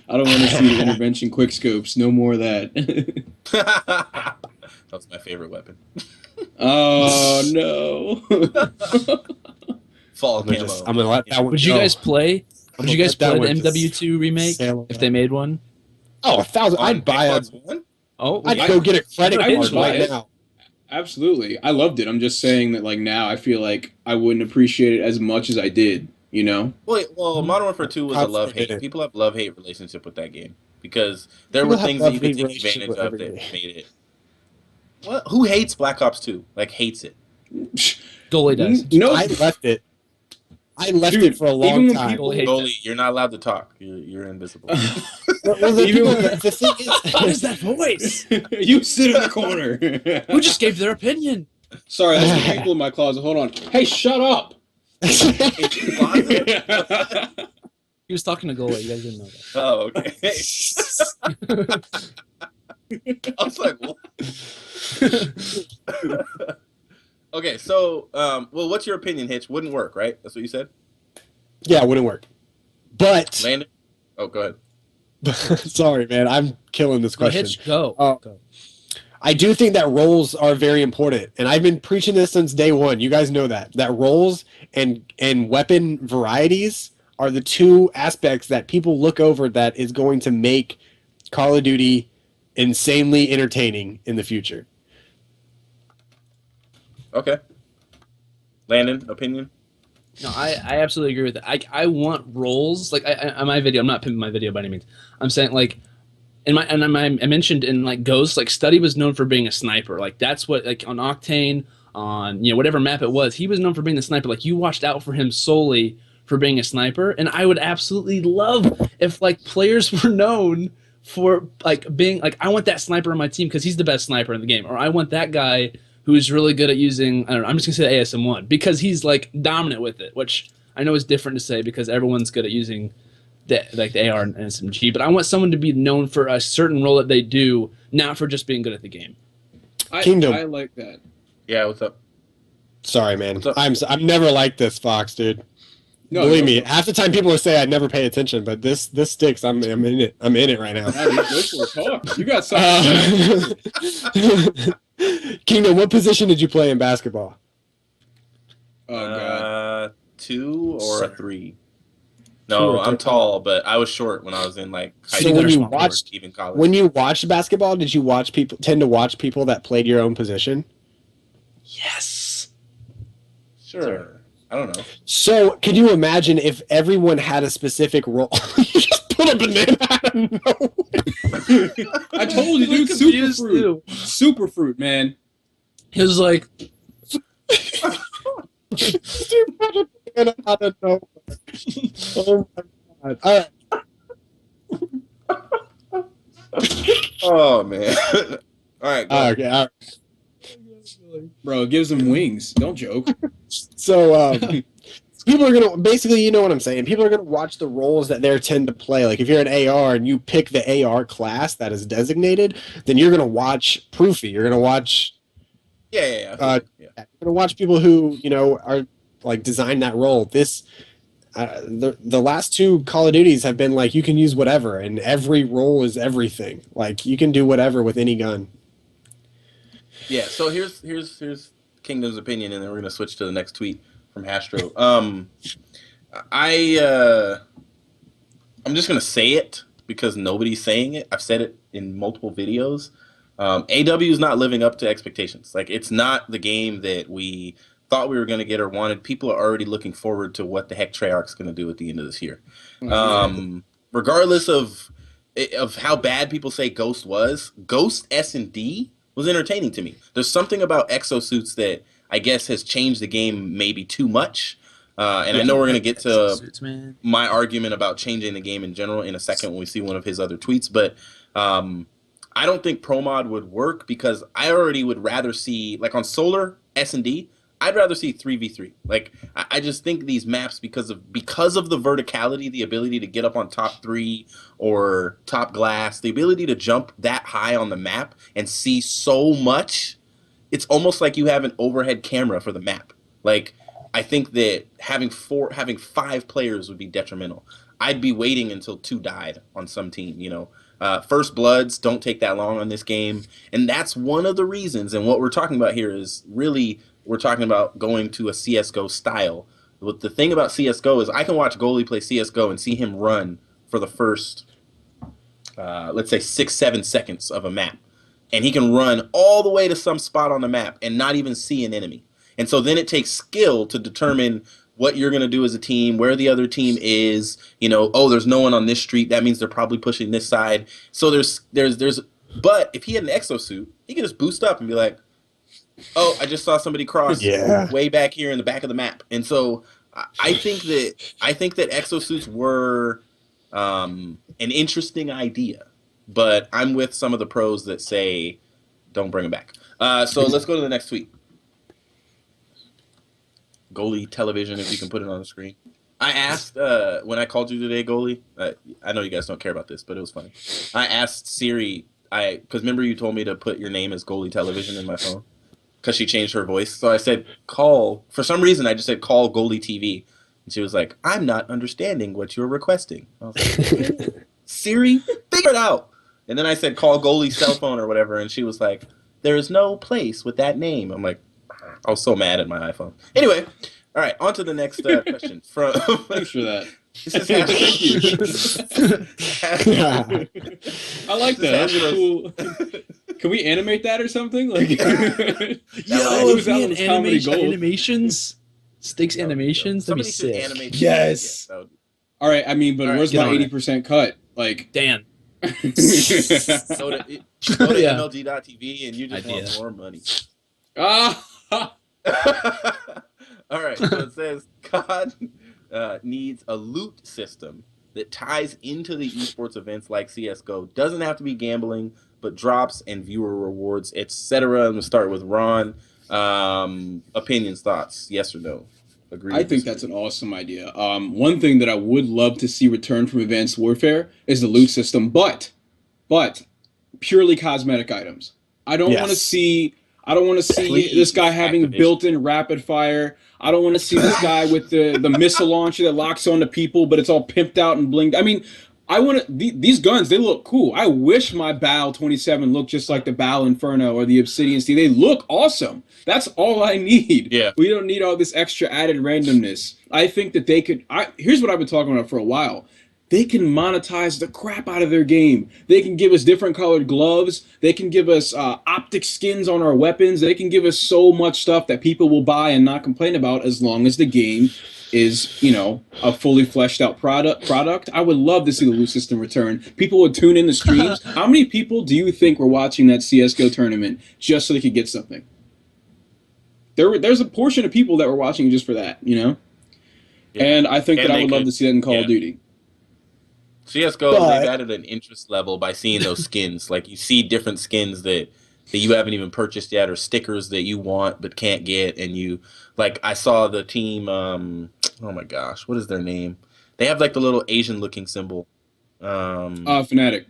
I don't want to see the intervention quickscopes. No more of that. That's my favorite weapon. Oh, no. Fall camo. I'm going to let that one Would you guys play? Would you guys play the MW2 remake if they made one? Oh, 1,000. I'd buy a one. Oh, I'd go get a credit card right now. Absolutely. I loved it. I'm just saying that like now I feel like I wouldn't appreciate it as much as I did, you know? Well, Modern Warfare 2 was a love-hate. People have love-hate relationship with that game because there were things that you could take advantage of that made it. What? Who hates Black Ops 2? Like, hates it? Goalie does. No, I left it. I left it for a long time. Goalie, you're not allowed to talk. You're invisible. The thing is, what is that voice? You sit in the corner. Who just gave their opinion? Sorry, that's the people in my closet. Hold on. Hey, shut up. He was talking to goalie. You guys didn't know that. Oh, okay. I was like, what? Okay, so, well, what's your opinion, Hitch? Wouldn't work, right? That's what you said? Yeah, it wouldn't work. But... Landon? Oh, go ahead. Sorry, man. I'm killing this question. Hitch, go. Go. I do think that roles are very important, and I've been preaching this since day one. You guys know that. That roles and weapon varieties are the 2 aspects that people look over that is going to make Call of Duty insanely entertaining in the future. Okay. Landon, opinion? No, I absolutely agree with that. I want roles. Like, on my video, I'm not pimping my video by any means. I'm saying, like, I mentioned in, like, Ghost, like, Study was known for being a sniper. Like, that's what, like, on Octane, on, you know, whatever map it was, he was known for being the sniper. Like, you watched out for him solely for being a sniper. And I would absolutely love if, like, players were known for, like, being, like, I want that sniper on my team because he's the best sniper in the game. Or I want that guy who's really good at using, I don't know, I'm just going to say ASM1 because he's, like, dominant with it, which I know is different to say because everyone's good at using the AR and SMG, but I want someone to be known for a certain role that they do, not for just being good at the game. Kingdom. I like that. Yeah, what's up? Sorry, man. So- I'm never like this, Fox, dude. No, Believe no, me, half the time people say I never pay attention, but this sticks. I'm in it. I'm in it right now. No, dude, go for it. Talk. You got something. Kingdom, what position did you play in basketball? Oh god. 2 or a 3. 2 No, or I'm 3. tall, but I was short when I was in like high So school, when you or watched even college. when you watched basketball, did you tend to watch people that played your own position? Yes. Sure. I don't know. So, could you imagine if everyone had a specific role? You just put a banana out of nowhere. I told you, dude. Confused, Superfruit. too. Superfruit, man. He was like, Just put a banana out of nowhere. Oh my god! All right. Oh man. All right. Go. Okay. All right. Bro, it gives them wings. Don't joke. So, people are gonna basically, you know what I'm saying. People are gonna watch the roles that they tend to play. Like if you're an AR and you pick the AR class that is designated, then you're gonna watch Proofy. You're gonna watch. Yeah. Yeah. You're gonna watch people who are like design that role. The last 2 Call of Duties have been like you can use whatever, and every role is everything. Like you can do whatever with any gun. Yeah. So here's Kingdom's opinion, and then we're gonna switch to the next tweet from Hastro. I'm just gonna say it because nobody's saying it. I've said it in multiple videos. AW is not living up to expectations. Like it's not the game that we thought we were going to get or wanted. People are already looking forward to what the heck Treyarch's going to do at the end of this year. Regardless of how bad people say Ghost was, Ghost S&D was entertaining to me. There's something about exosuits that I guess has changed the game maybe too much. And I know we're going to get to my argument about changing the game in general in a second when we see one of his other tweets. But I don't think Pro Mod would work because I already would rather see, like on Solar S&D, I'd rather see 3v3. Like I just think these maps, because of the verticality, the ability to get up on top 3 or top glass, the ability to jump that high on the map and see so much, it's almost like you have an overhead camera for the map. Like I think that having 5 players would be detrimental. I'd be waiting until 2 died on some team, First Bloods don't take that long on this game, and that's one of the reasons. And what we're talking about here is really we're talking about going to a CS:GO style. But the thing about CS:GO is I can watch goalie play CS:GO and see him run for the first, let's say 6-7 seconds of a map, and he can run all the way to some spot on the map and not even see an enemy. And so then it takes skill to determine what you're going to do as a team, where the other team is, oh, there's no one on this street. That means they're probably pushing this side. So but if he had an exosuit, he could just boost up and be like, oh, I just saw somebody cross way back here in the back of the map. And so I think that exosuits were an interesting idea, but I'm with some of the pros that say don't bring them back. So let's go to the next tweet. Goalie television, if you can put it on the screen. I asked when I called you today, Goalie. I know you guys don't care about this, but it was funny. I asked Siri, because remember you told me to put your name as Goalie television in my phone because she changed her voice. So I said call. For some reason, I just said call Goalie TV, and she was like, "I'm not understanding what you're requesting." I was like, Siri, figure it out. And then I said call Goalie cell phone or whatever, and she was like, "There is no place with that name." I'm like, I was so mad at my iPhone. Anyway, all right, on to the next question. Thanks for that. This is I like that. That's cool. Can we animate that or something? Like, if we had animations, STiKS animations, that'd be sick. Animate yes. All right, I mean, but where's my 80% cut? Like, Dan. Go to MLG.tv and you just want more money. All right, so it says COD needs a loot system that ties into the esports events like CS:GO. Doesn't have to be gambling, but drops and viewer rewards, etc. I'm gonna start with Ron. Opinions, thoughts, yes or no? Agree? I think that's an awesome idea. One thing that I would love to see return from Advanced Warfare is the loot system, but purely cosmetic items. I don't want to see I don't want to see this guy having Activision. built-in rapid fire. I don't want to see this guy with the missile launcher that locks onto people, but it's all pimped out and blinged. I mean, I want these guns. They look cool. I wish my BAL 27 looked just like the BAL Inferno or the Obsidian Steel. They look awesome. That's all I need. Yeah. We don't need all this extra added randomness. I think that they could. Here's what I've been talking about for a while. They can monetize the crap out of their game. They can give us different colored gloves. They can give us optic skins on our weapons. They can give us so much stuff that people will buy and not complain about as long as the game is, a fully fleshed out product. I would love to see the loot system return. People would tune in the streams. How many people do you think were watching that CSGO tournament just so they could get something? There's a portion of people that were watching just for that, Yeah. And I think And that I they would love could- to see that in Call of Duty. CS:GO, But- they've added an interest level by seeing those skins. Like, you see different skins that you haven't even purchased yet, or stickers that you want but can't get, and you like. I saw the team. Oh my gosh, what is their name? They have like the little Asian looking symbol. Fnatic.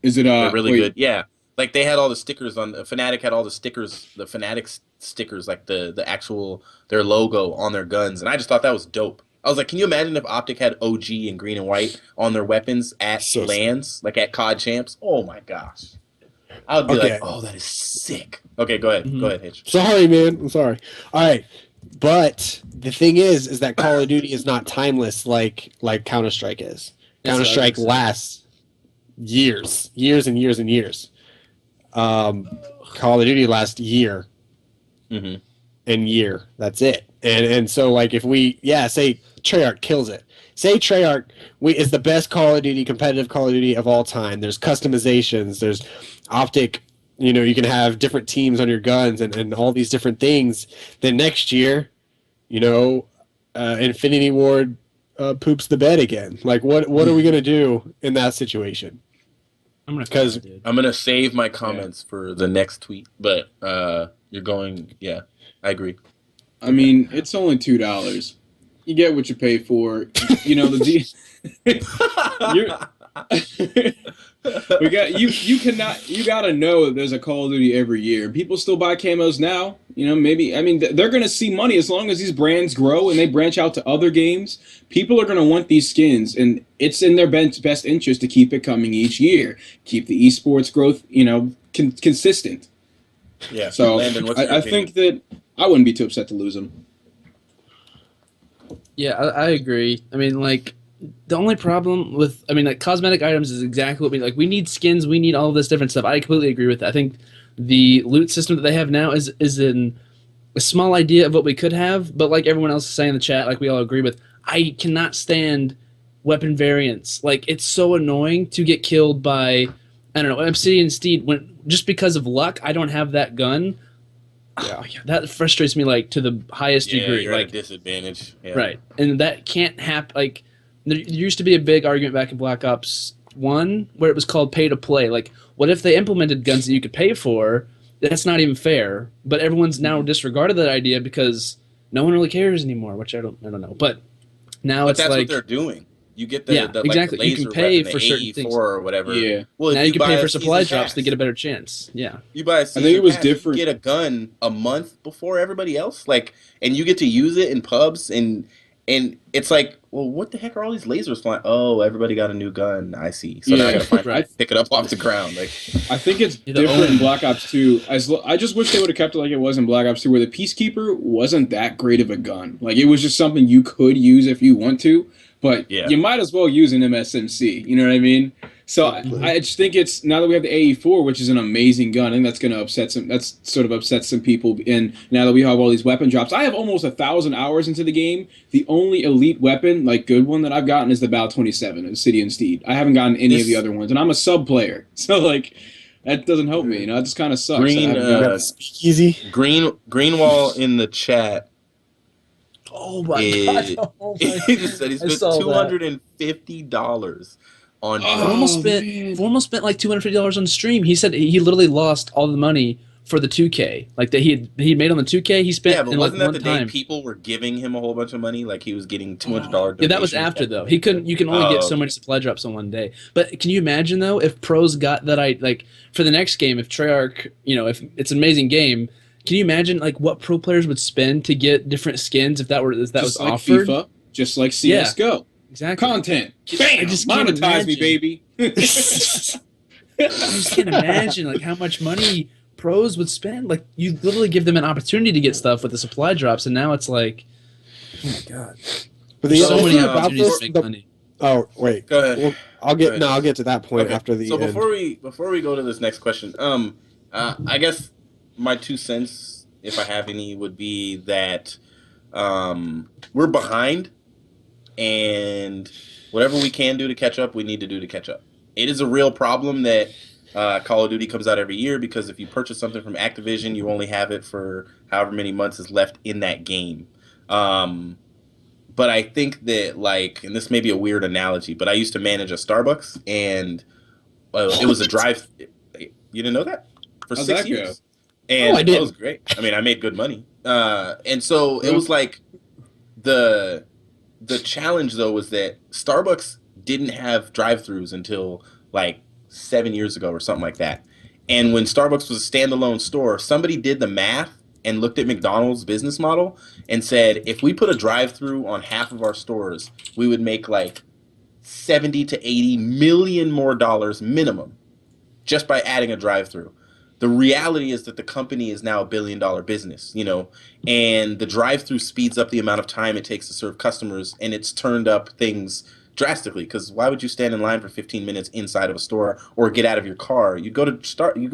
Is it They're really good. Yeah, like they had all the stickers on. Fnatic had all the stickers, the Fnatic stickers, like the actual their logo on their guns, and I just thought that was dope. I was like, can you imagine if Optic had OG in green and white on their weapons at So LANs, like at COD Champs? Oh my gosh. I would be Okay. like, oh, that is sick. Okay, go ahead. Go ahead, Hitch. Sorry, man. I'm sorry. All right. But the thing is that Call of Duty is not timeless like Counter-Strike is. That's what I was Counter-Strike gonna say. lasts years and years and years. Call of Duty lasts year Mm-hmm. and year. That's it. And so like if we say Treyarch kills it. Say Treyarch is the best Call of Duty, competitive Call of Duty of all time. There's customizations. There's optic. You can have different teams on your guns and all these different things. Then next year, Infinity Ward poops the bed again. Like what are we gonna do in that situation? I'm gonna 'Cause- cry, dude. I'm going to save my comments for the next tweet, but you're going, yeah, I agree. I mean, it's only $2. You get what you pay for. You gotta know that there's a Call of Duty every year. People still buy camos now. They're gonna see money as long as these brands grow and they branch out to other games. People are gonna want these skins, and it's in their best interest to keep it coming each year. Keep the esports growth, consistent. Yeah. So Landon, what's your I opinion? think that I wouldn't be too upset to lose them. Yeah, I agree. I mean, like, the only problem with, like, cosmetic items is exactly what we need skins, we need all of this different stuff. I completely agree with that. I think the loot system that they have now is a small idea of what we could have, but like everyone else is saying in the chat, like we all agree with, I cannot stand weapon variants. Like, it's so annoying to get killed by, I don't know, Obsidian Steed, just because of luck, I don't have that gun. Yeah. That frustrates me, like, to the highest degree. You're Like, at a disadvantage. Yeah. right, and that can't happen. Like, there used to be a big argument back in Black Ops 1 where it was called pay to play. Like, what if they implemented guns that you could pay for? That's not even fair. But everyone's now disregarded that idea because no one really cares anymore, which I don't know. But now But it's that's like what they're doing. You get the, Yeah, the exactly. Like, You the can laser pay weapon, for the certain AE4 things. or whatever. Yeah. Well, now if you can buy pay a for supply season drops to pass- get a better chance. Yeah. You buy a season think it was pass, you different. get a gun a month before everybody else, like, and you get to use it in pubs, and it's like, well, what the heck are all these lasers flying? Oh, everybody got a new gun. I see. So now I Yeah. gotta find Right. pick it up off the ground. Like, I think it's The different in own- Black Ops 2. I just wish they would have kept it like it was in Black Ops 2, where the Peacekeeper wasn't that great of a gun. Like, it was just something you could use if you want to, but Yeah. you might as well use an MSMC. You know what I mean? So I just think it's, now that we have the AE4, which is an amazing gun, I think that's going to upset some people. And now that we have all these weapon drops, I have almost 1,000 hours into the game. The only elite weapon, like good one that I've gotten, is the BAL 27, Obsidian Steed. I haven't gotten any of the other ones, and I'm a sub player, so like that doesn't help me. That just kind of sucks. Green, that I haven't gotten- Easy. Greenwall in the chat. Oh my Is- god. Oh He just said he I spent saw that. $250 on. Oh, Formal spent like $250 on stream. He said he literally lost all the money for the 2K. Like, that he made on the 2K, he spent Yeah, but in like wasn't that one the time. day people were giving him a whole bunch of money? Like, he was getting $200. Yeah, that was donations after back though. then? You can only get so okay. many supply drops in one day. But can you imagine though if pros got that? Like, for the next game, if Treyarch, if it's an amazing game, can you imagine like what pro players would spend to get different skins if that was just like offered? FIFA, just like CS:GO. Yeah, exactly. Content. Bam! I just can't Monetize me, imagine. baby. I just can't imagine like how much money pros would spend. Like you literally give them an opportunity to get stuff with the supply drops, and now it's like, oh my god, But there's so other many thing about opportunities this, to make the- money. oh wait, Go ahead. well, I'll get to that point Okay. after the So end. before we go to this next question, I guess my 2 cents, if I have any, would be that we're behind, and whatever we can do to catch up, we need to do to catch up. It is a real problem that Call of Duty comes out every year, because if you purchase something from Activision, you only have it for however many months is left in that game. But I think that, like, and this may be a weird analogy, but I used to manage a Starbucks, and it was a drive. You didn't know that? For How'd 6 that go? years. And I did. That was great. I mean, I made good money. And so it was like the challenge, though, was that Starbucks didn't have drive-thrus until like 7 years ago or something like that. And when Starbucks was a standalone store, somebody did the math and looked at McDonald's business model and said, if we put a drive-thru on half of our stores, we would make like 70 to 80 million more dollars minimum just by adding a drive-thru. The reality is that the company is now $1 billion business, you know, and the drive-thru speeds up the amount of time it takes to serve customers, and it's turned up things drastically. Because why would you stand in line for 15 minutes inside of a store or get out of your car? You go to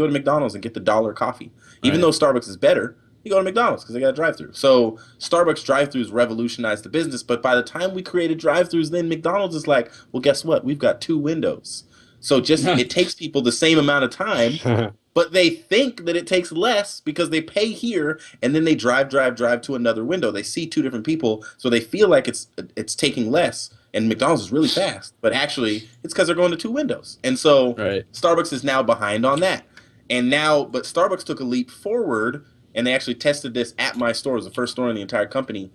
McDonald's and get the dollar coffee. Even though Starbucks is better, you go to McDonald's because they got a drive-thru. So Starbucks drive-thrus revolutionized the business, but by the time we created drive-thrus, then McDonald's is like, well, guess what? We've got 2 windows. So just it takes people the same amount of time. But they think that it takes less because they pay here and then they drive to another window. They see 2 different people, so they feel like it's taking less. And McDonald's is really fast, but actually it's because they're going to 2 windows. And so Starbucks is now behind on that. But Starbucks took a leap forward, and they actually tested this at my store. It was the first store in the entire company.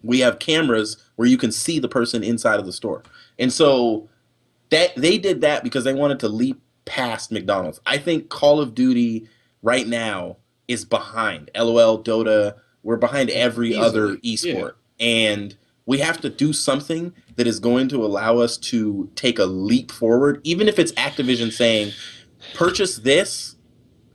We have cameras where you can see the person inside of the store. And so that they did that because they wanted to leap past McDonald's. I think Call of Duty right now is behind. LOL, Dota, we're behind every other esport. Yeah. And we have to do something that is going to allow us to take a leap forward, even if it's Activision saying, purchase this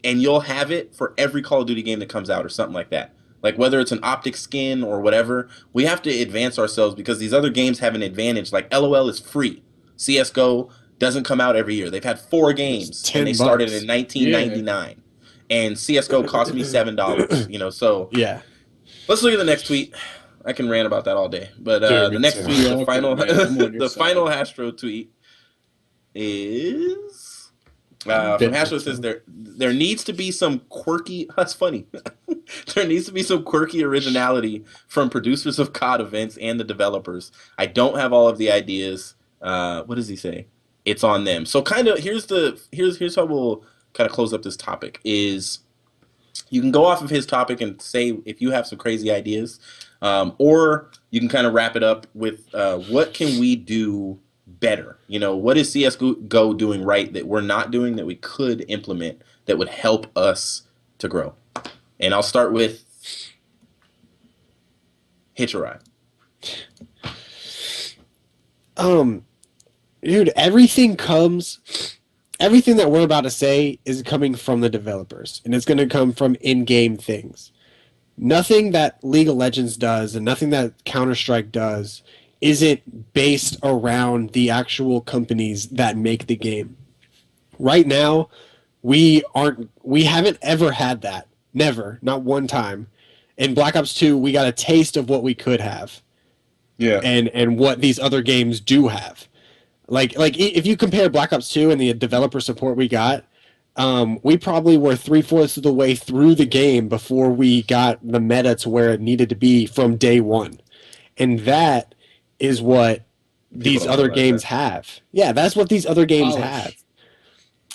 and you'll have it for every Call of Duty game that comes out or something like that. Like whether it's an optic skin or whatever, we have to advance ourselves because these other games have an advantage. Like LOL is free. CS:GO doesn't come out every year. They've had 4 games and they started in 1999. Yeah. And CS:GO cost me $7, you know, so yeah. Let's look at the next tweet. I can rant about that all day. But the next tweet, the final Hastro tweet is from Hastro. Says there needs to be some quirky. That's funny. There needs to be some quirky originality from producers of COD events and the developers. I don't have all of the ideas. What does he say? It's on them. So kind of here's how we'll kind of close up this topic is you can go off of his topic and say if you have some crazy ideas, or you can kind of wrap it up with what can we do better? You know, what is CS:GO doing right that we're not doing that we could implement that would help us to grow? And I'll start with Hitch a Ride. Dude, everything that we're about to say is coming from the developers, and it's going to come from in-game things. Nothing that League of Legends does and nothing that Counter-Strike does isn't based around the actual companies that make the game. Right now, we haven't ever had that. Never. Not one time. In Black Ops 2, we got a taste of what we could have. Yeah. And what these other games do have. Like if you compare Black Ops 2 and the developer support we got, we probably were 3/4 of the way through the game before we got the meta to where it needed to be from day one. And that is what these other games have. Yeah, that's what these other games have.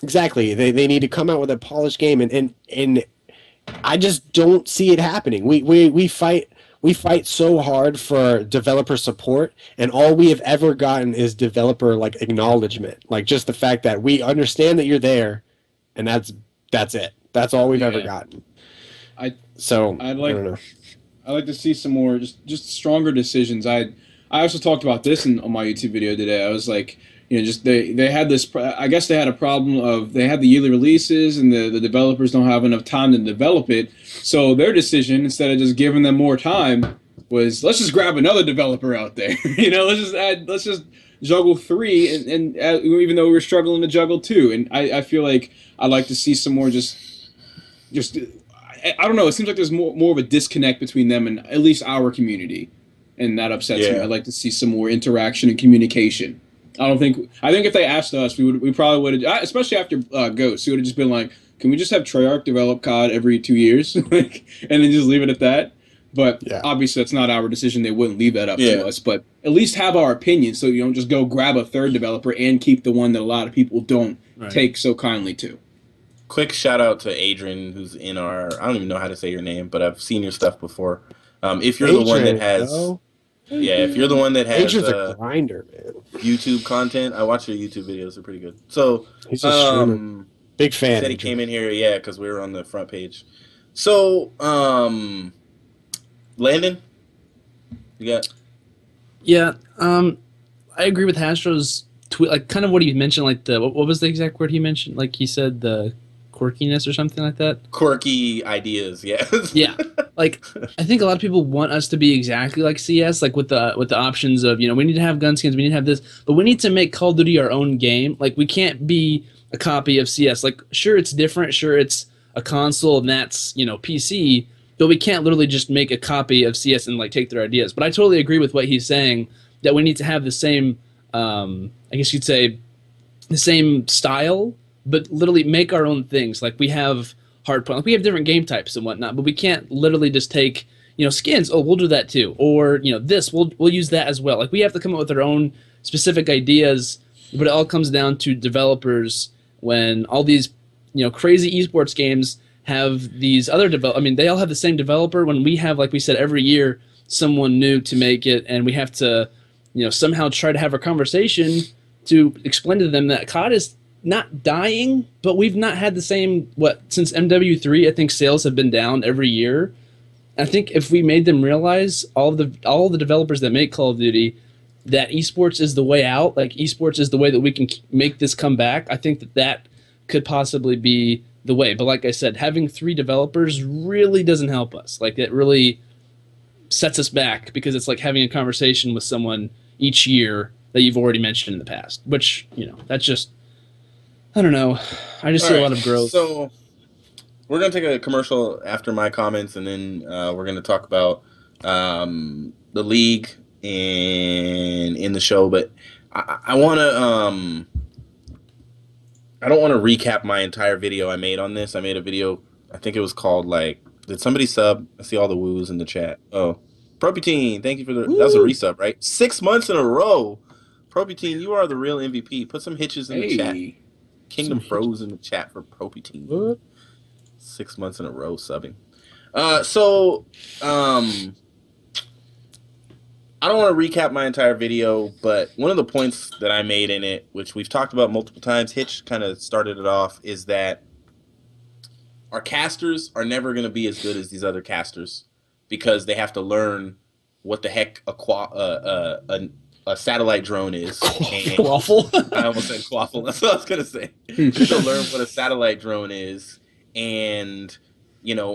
Exactly. They need to come out with a polished game, and I just don't see it happening. We fight so hard for developer support, and all we have ever gotten is developer like acknowledgement, like just the fact that we understand that you're there, and that's it. That's all we've ever gotten. I'd like I like to see some more just stronger decisions. I also talked about this on my YouTube video today. I was like, just they had this. I guess they had a problem of they had the yearly releases and the developers don't have enough time to develop it. So their decision, instead of just giving them more time, was let's just grab another developer out there. Let's just juggle three, and even though we were struggling to juggle two, and I feel like I'd like to see some more just I don't know. It seems like there's more of a disconnect between them and at least our community, and that upsets me. I'd like to see some more interaction and communication. I think if they asked us, we probably would have, especially after Ghost, we would have just been like, can we just have Treyarch develop COD every 2 years, and then just leave it at that? But obviously that's not our decision. They wouldn't leave that up to us. But at least have our opinion, so you don't just go grab a third developer and keep the one that a lot of people don't take so kindly to. Quick shout out to Adrian, who's in our. I don't even know how to say your name, but I've seen your stuff before. If you're the one that has, if you're the one that has Adrian's a grinder, man. YouTube content, I watch your YouTube videos; they're pretty good. So, he's a streamer. Big fan. Said he came in here, because we were on the front page. So, Landon, you got? Yeah, I agree with Hastro's tweet. Like, kind of what he mentioned. Like what was the exact word he mentioned? Like he said the quirkiness or something like that. Quirky ideas, yeah. Like I think a lot of people want us to be exactly like CS, like with the options of we need to have gun skins, we need to have this, but we need to make Call of Duty our own game. Like we can't be a copy of CS. Like sure it's different, sure it's a console and that's PC, but we can't literally just make a copy of CS and like take their ideas. But I totally agree with what he's saying that we need to have the same, I guess you'd say, the same style, but literally make our own things. Like we have hardpoint, like we have different game types and whatnot, but we can't literally just take skins. Oh, we'll do that too, or this we'll use that as well. Like we have to come up with our own specific ideas, but it all comes down to developers. When all these crazy esports games have these other they all have the same developer. When we have, like we said, every year someone new to make it, and we have to somehow try to have a conversation to explain to them that COD is not dying, but we've not had the same since MW3. I think sales have been down every year. I think if we made them realize, all the developers that make Call of Duty, that esports is the way out, like esports is the way that we can make this come back, I think that could possibly be the way. But like I said, having 3 developers really doesn't help us. Like it really sets us back, because it's like having a conversation with someone each year that you've already mentioned in the past, which that's just, I don't know. I just see a lot of growth. So we're going to take a commercial after my comments, and then we're going to talk about the league and in the show. But I want to I don't want to recap my entire video I made on this. I made a video, I think it was called, did somebody sub? I see all the woos in the chat. Oh, Proputine, thank you for that was a resub, right? 6 months in a row. Proputine, you are the real MVP. Put some hitches in the chat. Kingdom Froze in the chat for Proputine. What? 6 months in a row subbing. I don't want to recap my entire video, but one of the points that I made in it, which we've talked about multiple times, Hitch kind of started it off, is that our casters are never going to be as good as these other casters, because they have to learn what the heck a satellite drone is. Quaffle? I almost said quaffle. That's what I was going to say. To learn what a satellite drone is, and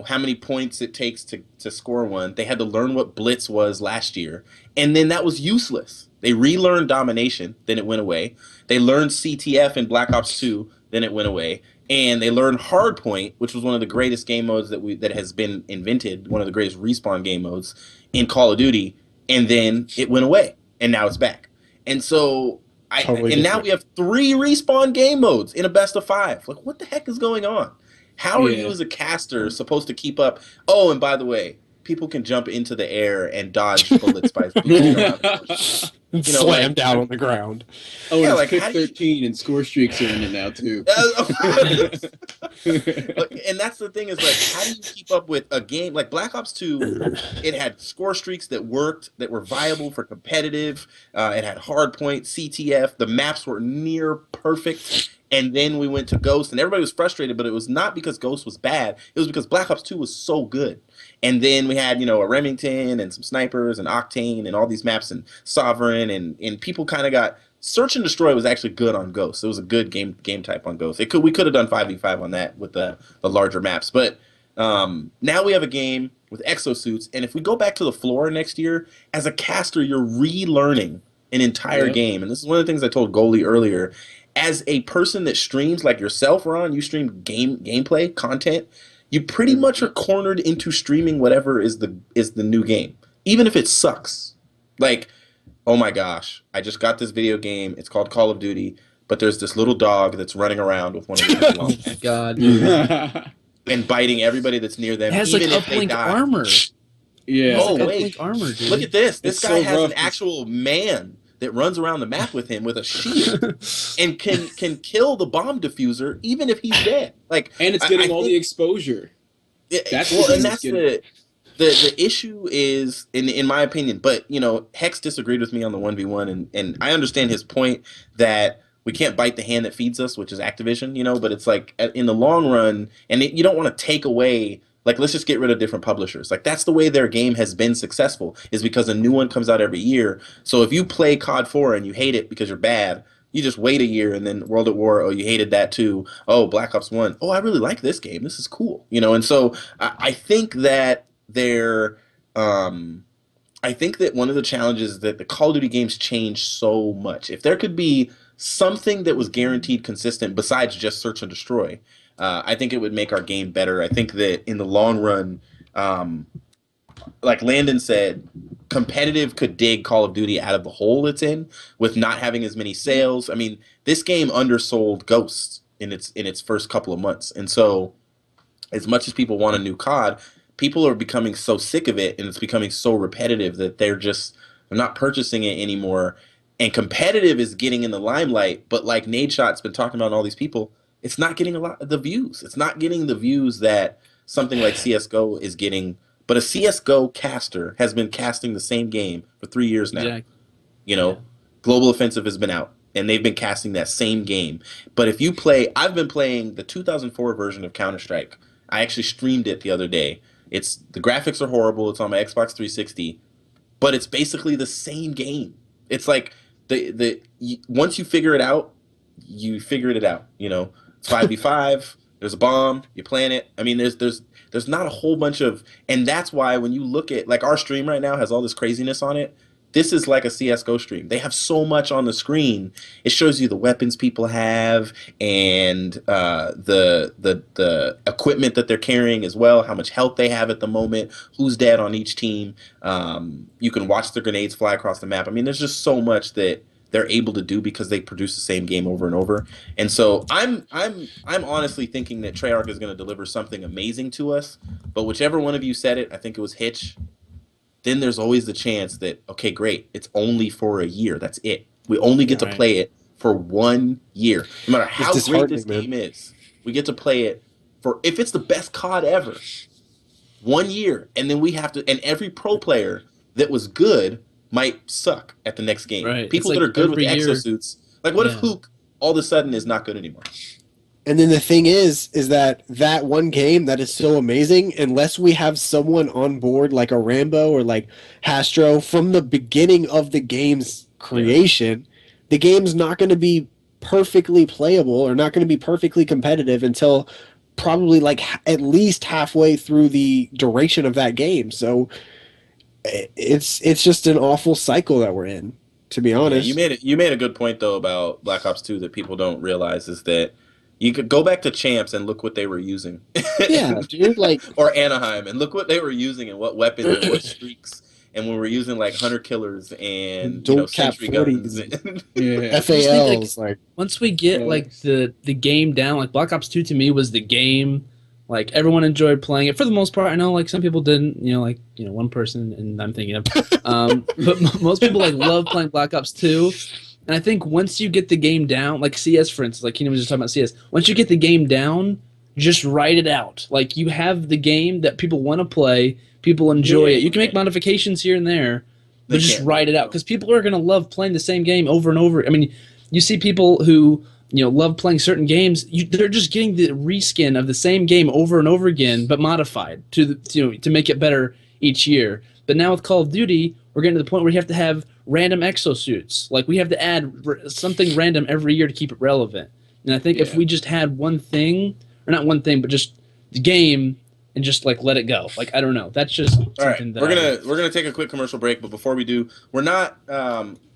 how many points it takes to score one. They had to learn what Blitz was last year, and then that was useless. They relearned Domination, then it went away. They learned CTF in Black Ops 2, then it went away. And they learned Hardpoint, which was one of the greatest game modes that has been invented, one of the greatest respawn game modes in Call of Duty, and then it went away, and now it's back. And so now we have 3 respawn game modes in a best of 5. Like, what the heck is going on? How are you as a caster supposed to keep up? Oh, and by the way, people can jump into the air and dodge bullets by moving around. Slam down on the ground. Oh, yeah, like pick 13 and score streaks are in it now too. And that's the thing, is how do you keep up with a game like Black Ops 2? It had score streaks that worked, that were viable for competitive. It had Hardpoint, CTF. The maps were near perfect. And then we went to Ghost, and everybody was frustrated, but it was not because Ghost was bad. It was because Black Ops 2 was so good. And then we had, a Remington and some snipers and Octane and all these maps and Sovereign, and people kind of got... Search and Destroy was actually good on Ghost. It was a good game type on Ghost. We could have done 5v5 on that with the larger maps. But now we have a game with exosuits, and if we go back to the floor next year, as a caster, you're relearning an entire game. And this is one of the things I told Goalie earlier. As a person that streams like yourself, Ron, you stream gameplay content, you pretty much are cornered into streaming whatever is the new game, even if it sucks. Like, oh my gosh, I just got this video game. It's called Call of Duty, but there's this little dog that's running around with one of these Oh my god. and biting everybody that's near them. It has even like if they uplink die. armor. Yeah. Oh, like wait. uplink armor, dude. Look at this. This It's guy so has rough. an actual man that runs around the map with him with a shield and can kill the bomb diffuser even if he's dead. Like, And it's getting all the exposure. That's the thing that's that's the issue is, in my opinion, but Hex disagreed with me on the 1v1, and I understand his point that we can't bite the hand that feeds us, which is Activision, but it's like in the long run, and you don't want to take away, like, let's just get rid of different publishers. Like, that's the way their game has been successful, is because a new one comes out every year. So if you play COD 4 and you hate it because you're bad, you just wait a year, and then World at War, oh, you hated that too. Oh, Black Ops 1, oh, I really like this game. This is cool. And so I think that I think that one of the challenges is that the Call of Duty games change so much. If there could be something that was guaranteed consistent besides just search and destroy, I think it would make our game better. I think that in the long run, like Landon said, competitive could dig Call of Duty out of the hole it's in with not having as many sales. I mean, this game undersold Ghosts in its first couple of months. And so as much as people want a new COD, people are becoming so sick of it, and it's becoming so repetitive that they're not purchasing it anymore. And competitive is getting in the limelight, but like Nadeshot's been talking about, and all these people, it's not getting a lot of the views. It's not getting the views that something like CSGO is getting. But a CSGO caster has been casting the same game for 3 years now. Yeah. Global Offensive has been out, and they've been casting that same game. But if you play, I've been playing the 2004 version of Counter-Strike. I actually streamed it the other day. The graphics are horrible. It's on my Xbox 360, but it's basically the same game. It's like once you figure it out, you figured it out. It's 5v5. There's a bomb. You plant it. I mean, there's not a whole bunch of, and that's why when you look at, like, our stream right now has all this craziness on it. This is like a CSGO stream. They have so much on the screen. It shows you the weapons people have and the equipment that they're carrying as well, how much health they have at the moment, who's dead on each team. You can watch the grenades fly across the map. I mean, there's just so much that they're able to do because they produce the same game over and over. And so I'm honestly thinking that Treyarch is going to deliver something amazing to us. But whichever one of you said it, I think it was Hitch, then there's always the chance that, okay, great, it's only for a year. That's it. We only get to play it for 1 year. No matter how great this game is, we get to play it for, if it's the best COD ever, 1 year. And then we have to, and every pro player that was good might suck at the next game. Right. People that are good with the exosuits. Like, what if Hook all of a sudden is not good anymore? And then the thing is that one game that is so amazing, unless we have someone on board like a Rambo or like Hastro from the beginning of the game's creation, the game's not going to be perfectly playable or not going to be perfectly competitive until probably like at least halfway through the duration of that game. So it's just an awful cycle that we're in, to be honest. Yeah, you made a good point though about Black Ops 2 that people don't realize is that you could go back to Champs and look what they were using. Yeah, dude, like, or Anaheim and look what they were using and what weapons and what streaks. And when we're using like hunter killers and sentry guns, FALs, like once we get like the game down, like Black Ops 2 to me was the game. Like, everyone enjoyed playing it for the most part. I know, like, some people didn't. One person, and I'm thinking of. But most people like love playing Black Ops 2. And I think once you get the game down, like CS, for instance, like Keenan was just talking about CS. Once you get the game down, just write it out. Like, you have the game that people want to play, people enjoy it. You can make modifications here and there, but just write it out. Because people are going to love playing the same game over and over. I mean, you see people who love playing certain games, they're just getting the reskin of the same game over and over again, but modified to make it better each year. But now with Call of Duty, we're getting to the point where you have to have random exosuits. Like, we have to add something random every year to keep it relevant. And I think if we just had one thing, or not one thing, but just the game and just like let it go. Like, I don't know. That's just something all right. that We're gonna take a quick commercial break, but before we do, we're not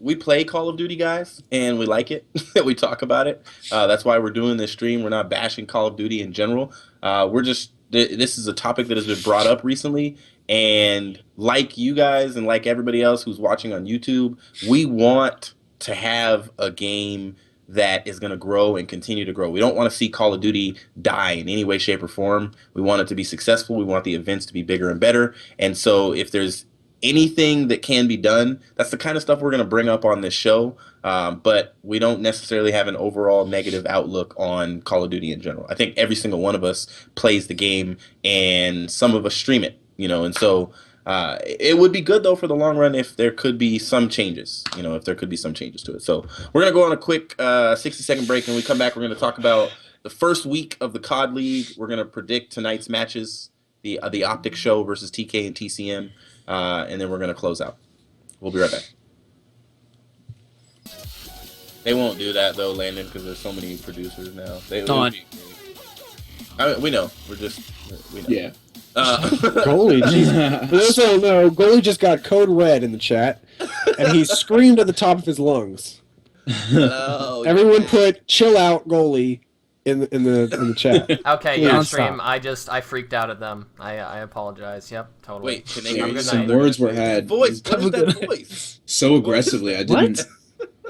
we play Call of Duty, guys, and we like it. We talk about it. That's why we're doing this stream. We're not bashing Call of Duty in general. We're just this is a topic that has been brought up recently, and like you guys and like everybody else who's watching on YouTube, we want to have a game that is going to grow and continue to grow. We don't want to see Call of Duty die in any way, shape, or form. We want it to be successful. We want the events to be bigger and better. And so if there's anything that can be done, that's the kind of stuff we're going to bring up on this show. But we don't necessarily have an overall negative outlook on Call of Duty in general. I think every single one of us plays the game, and some of us stream it, and so it would be good, though, for the long run if there could be some changes, if there could be some changes to it. So we're going to go on a quick 60-second break, and when we come back, we're going to talk about the first week of the COD League. We're going to predict tonight's matches, the Optic Show versus TK and TCM, and then we're going to close out. We'll be right back. They won't do that, though, Landon, because there's so many producers now. We know. We know. Yeah. Goalie, jeez. For those who don't know, Goalie just got code red in the chat, and he screamed at the top of his lungs. Oh, Everyone put "chill out, Goalie" in the chat. Okay, Yeah, yeah, stop. stream. I freaked out at them. I apologize. Yep, totally. Wait, can they Have a hear good Some night. words were had Voice. What is that voice? so aggressively. I didn't so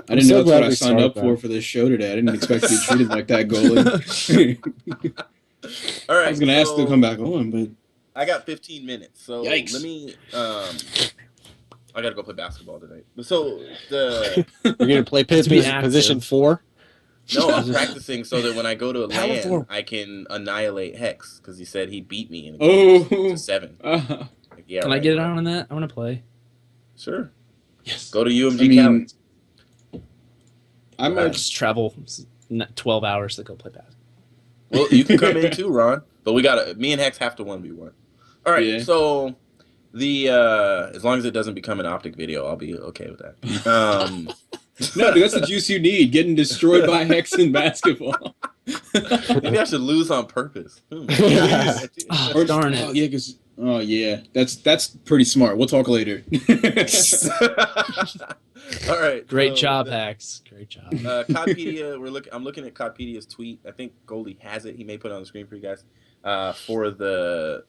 know that's glad what I we signed up started for this show today. I didn't expect to be treated like that, Goalie. All right. I was gonna ask to come back on, but I got 15 minutes, so Yikes. let me. I gotta go play basketball tonight. So the You're gonna play be position 4. no, I'm practicing so that when I go to a Power LAN, forward. I can annihilate Hex because he said he beat me in a Oh. game to 7. Like, yeah, Can I right, get it right. on that? I want to play. Sure. Yes. Go to UMG I mean, Cali. I might. Just travel 12 hours to go play basketball. Well, you can come in too, Ron. But me and Hex have to 1v1. All right, Yeah. so the as long as it doesn't become an Optic video, I'll be okay with that. No, dude, that's the juice you need. Getting destroyed by Hex in basketball. Maybe I should lose on purpose. Oh, darn it. Oh, yeah, yeah, that's pretty smart. We'll talk later. All right. Great so job, Hacks. Great job. Codpedia. I'm looking at Codpedia's tweet. I think Goldie has it. He may put it on the screen for you guys. For the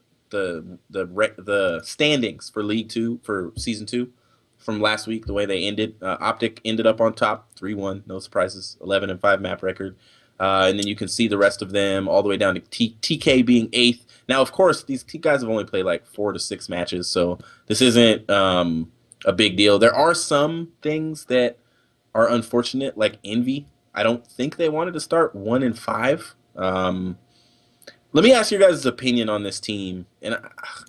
standings for League 2 for Season 2 from last week, the way they ended. Optic ended up on top, 3-1, no surprises, 11-5 map record. And then you can see the rest of them all the way down to TK being 8th. Now, of course, these guys have only played like 4 to 6 matches, so this isn't a big deal. There are some things that are unfortunate, like Envy. I don't think they wanted to start 1-5. Let me ask your guys' opinion on this team. And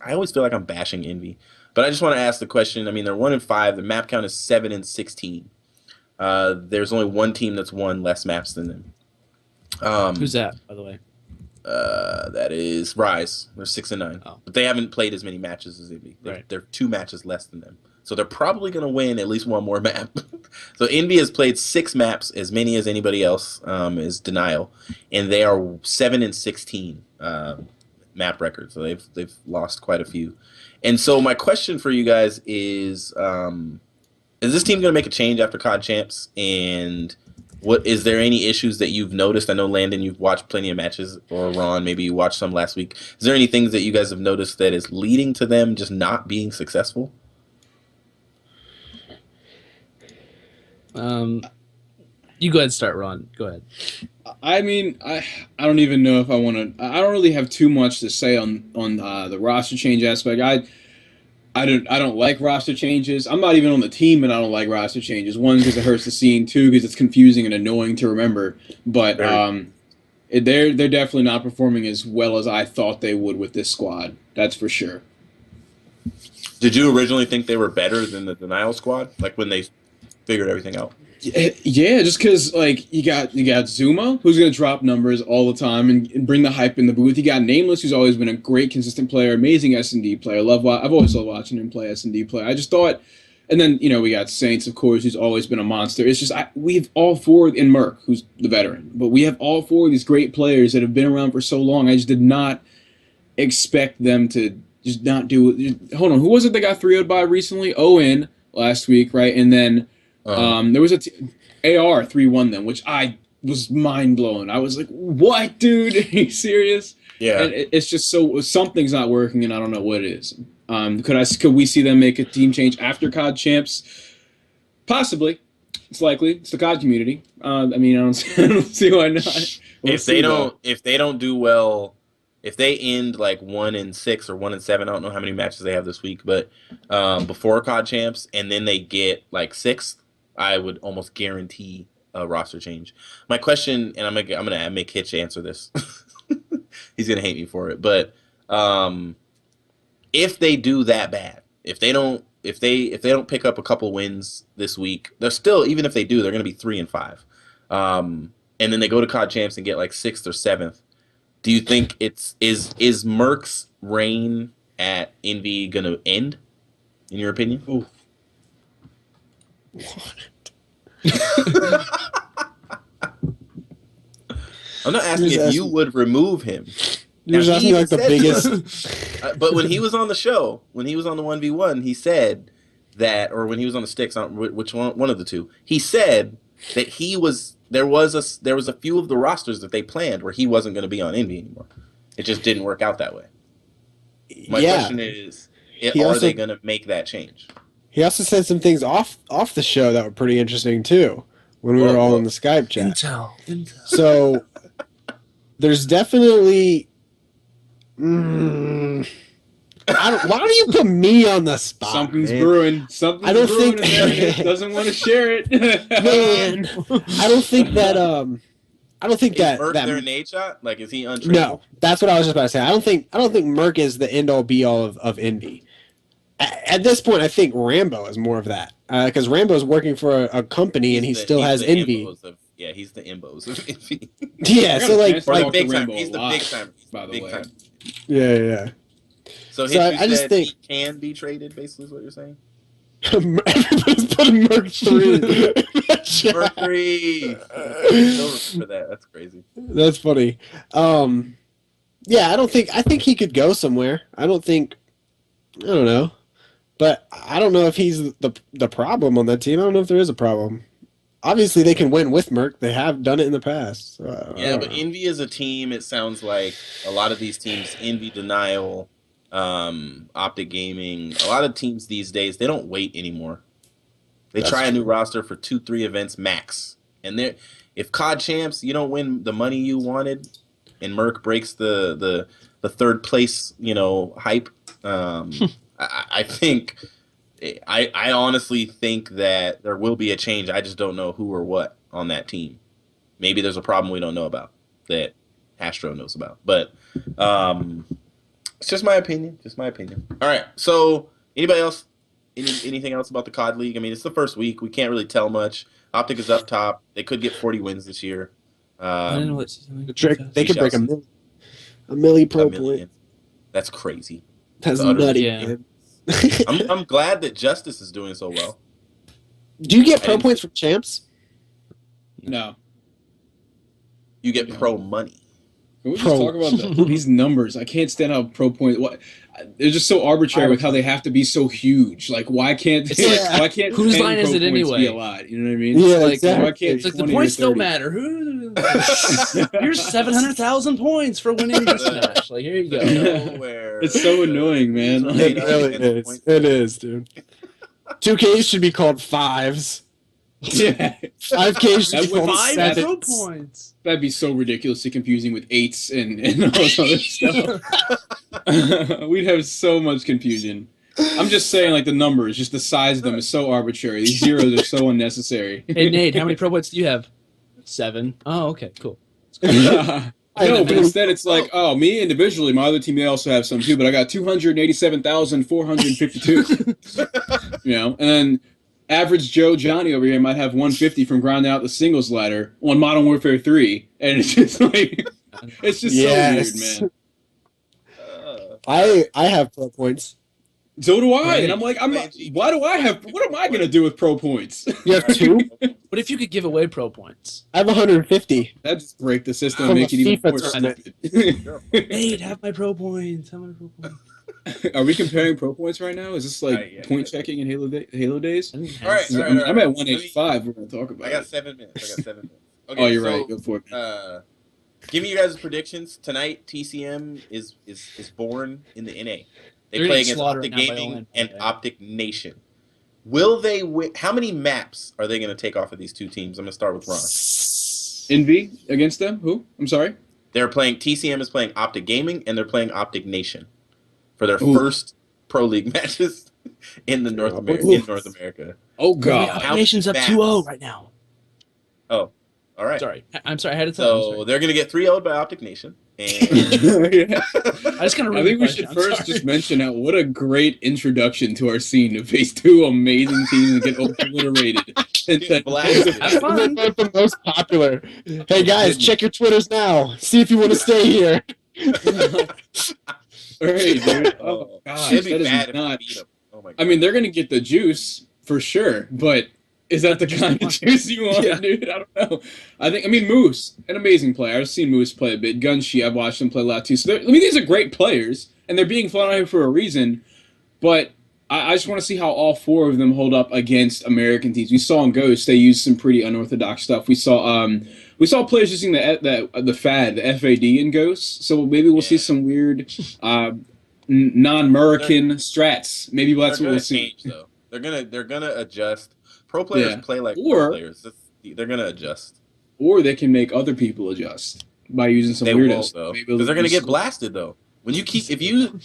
I always feel like I'm bashing Envy, but I just want to ask the question. I mean, they're 1-5. The map count is 7-16. There's only one team that's won less maps than them. Who's that, by the way? That is Rise. They're 6-9, but they haven't played as many matches as Envy. They're 2 matches less than them, so they're probably going to win at least one more map. So Envy has played 6 maps, as many as anybody else is Denial, and they are 7-16 map record. So they've lost quite a few. And so my question for you guys is this team going to make a change after COD Champs? And what is there any issues that you've noticed? I know, Landon, you've watched plenty of matches, or Ron, maybe you watched some last week. Is there any things that you guys have noticed that is leading to them just not being successful? You go ahead and start, Ron. Go ahead. I mean, I don't even know if I want to. I don't really have too much to say on the roster change aspect. I don't like roster changes. I'm not even on the team, and I don't like roster changes. One, because it hurts the scene. Two, because it's confusing and annoying to remember. But they're definitely not performing as well as I thought they would with this squad. That's for sure. Did you originally think they were better than the Denial squad? Like when they figured everything out. Yeah, just because like you got Zuma, who's gonna drop numbers all the time and bring the hype in the booth. You got Nameless, who's always been a great, consistent player, amazing S&D player. I've always loved watching him play S&D play. I just thought, and then we got Saints, of course, who's always been a monster. It's just we've all four in Merc, who's the veteran, but we have all four of these great players that have been around for so long. I just did not expect them to just not do it. Hold on, who was it that got 3-0'd by recently? ON last week, right? And then. There was AR 3-1 them, which I was mind blown. I was like, "What, dude? Are you serious?" Yeah, and it's just something's not working, and I don't know what it is. Could we see them make a team change after COD champs? Possibly. It's likely. It's the COD community. I mean, I don't see why not. If they don't do well, if they end like 1-6 or 1-7, I don't know how many matches they have this week, but before COD champs, and then they get like 6th. I would almost guarantee a roster change. My question, and I'm gonna make Hitch answer this. He's gonna hate me for it, but if they do that bad, if they don't pick up a couple wins this week, they're still, even if they do, they're gonna be 3-5. And then they go to COD champs and get like 6th or 7th. Do you think is Merc's reign at Envy gonna end? In your opinion? Ooh. I'm not asking if you would remove him. You're just asking like the biggest. But when he was on the show, when he was on the 1v1, he said that, or when he was on the STiKS, I don't know which one of the two, he said that there was a few of the rosters that they planned where he wasn't going to be on Envy anymore. It just didn't work out that way. My question is, are they going to make that change? He also said some things off the show that were pretty interesting too when we were all in the Skype chat. Intel. So there's definitely. Why do you put me on the spot? Something's man? brewing. Something's I don't brewing think in there. He doesn't want to share it. Man, I don't think that. I don't think Is Merc that their nade shot? Like, is he untradeable? No, that's what I was just about to say. I don't think Merc is the end all be all of Envy. At this point, I think Rambo is more of that because Rambo is working for a company and he still has Envy. He's the Imbos of Envy. Yeah, so like big time. He's the big time. By the way. Yeah. So I just think he can be traded. Basically, is what you're saying. Everybody's putting Merc 3. Merc 3. Don't remember that. That's crazy. That's funny. Yeah, I think he could go somewhere. I don't know. But I don't know if he's the problem on that team. I don't know if there is a problem. Obviously, they can win with Merc. They have done it in the past. So yeah, but Envy is a team. It sounds like a lot of these teams, Envy, Denial, Optic Gaming, a lot of teams these days, they don't wait anymore. They try a new roster for 2-3 events max. And if COD champs, you don't win the money you wanted, and Merc breaks the third place, hype. I honestly think that there will be a change. I just don't know who or what on that team. Maybe there's a problem we don't know about that Astro knows about. But it's just my opinion. All right. So anybody else? Anything else about the COD League? I mean, it's the first week. We can't really tell much. Optic is up top. They could get 40 wins this year. I know they could break a milli pro point. That's crazy. That's nutty. Yeah. I'm glad that Justice is doing so well. Do you get pro points from champs? No. You get pro money. Can we just talk about these numbers? I can't stand how pro points. They're just so arbitrary with how they have to be so huge. Like, why can't? Why can't? Whose line is it anyway? Be a lot. You know what I mean? Yeah, like, exactly. Why can't the points don't matter. Here's 700,000 points for winning this match. Like, here you go. It's so annoying, man. It really is. It is, dude. 2Ks should be called 5s. Yeah. 5Ks should be called 5 7s. pro points. That'd be so ridiculously confusing with 8s and all this other stuff. We'd have so much confusion. I'm just saying, like, the numbers, just the size of them is so arbitrary. These zeros are so unnecessary. Hey, Nate, how many pro points do you have? 7. Oh, okay, cool. No, but instead it's like, me individually, my other team, they also have some too, but I got 287,452. And then average Joe Johnny over here might have 150 from grinding out the singles ladder on Modern Warfare 3, and it's just like it's just so weird, man. I have pro points. So do I, Right. and I'm like, why do I have? What am I gonna do with pro points? You have 2? What if you could give away pro points? I have 150. That just break the system From and make a it even FIFA more tournament. stupid. Nate, have my pro points. Have my pro points. Are we comparing pro points right now? Is this like Yeah. point checking in Halo days? All right. I'm at 185. We're gonna talk about. I got it. 7 minutes. Okay, Oh, you're so, right. Go for it. Give me your guys' predictions tonight. TCM is born in the NA. They They're play getting against slaughtered Optic now by Gaming Orlando, and right? Optic Nation. Will they win? How many maps are they going to take off of these two teams? I'm going to start with Ron. Envy against them? Who? I'm sorry. They're playing. TCM is playing Optic Gaming, and they're playing Optic Nation for their Ooh. first Pro League matches in North America. Oh Wait, God. Optic Nation's up 2-0 right now. Oh, all right. Sorry. I'm sorry. I had to tell you. So they're going to get 3-0'd by Optic Nation. And Yeah. I just kind of. I think we should first just mention out what a great introduction to our scene to face 2 amazing teams and get obliterated. Get blasted. Have fun. They're the most popular. Hey guys, check your Twitters now. See if you want to stay here. All right, dude. Oh gosh, It'd be that is bad if we not. beat them. Oh my God. I mean, they're gonna get the juice for sure, but is that the kind of juice you want, dude? I don't know. I mean, Moose, an amazing player. I've seen Moose play a bit. Gunshi, I've watched him play a lot too. So, these are great players, and they're being flown out here for a reason. But I just want to see how all 4 of them hold up against American teams. We saw in Ghost, they used some pretty unorthodox stuff. We saw players using the FAD, the FAD in Ghost. So maybe we'll see some weird non-American strats. Maybe that's what we'll see. Change, though. They're gonna adjust. Pro players play like pro players. They're gonna adjust. Or they can make other people adjust by using some weirdos. Because they're gonna get blasted though. When you keep if you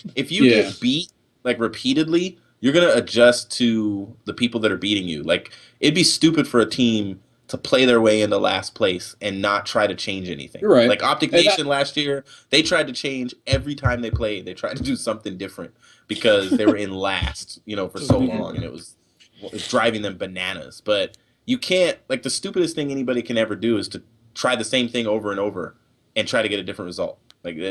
get beat like repeatedly, you're gonna adjust to the people that are beating you. Like it'd be stupid for a team to play their way into last place and not try to change anything. You're right. Like Optic Nation last year, they tried to change every time they played. They tried to do something different because they were in last, for so long, and it was driving them bananas. But you can't, like, the stupidest thing anybody can ever do is to try the same thing over and over and try to get a different result. Like Go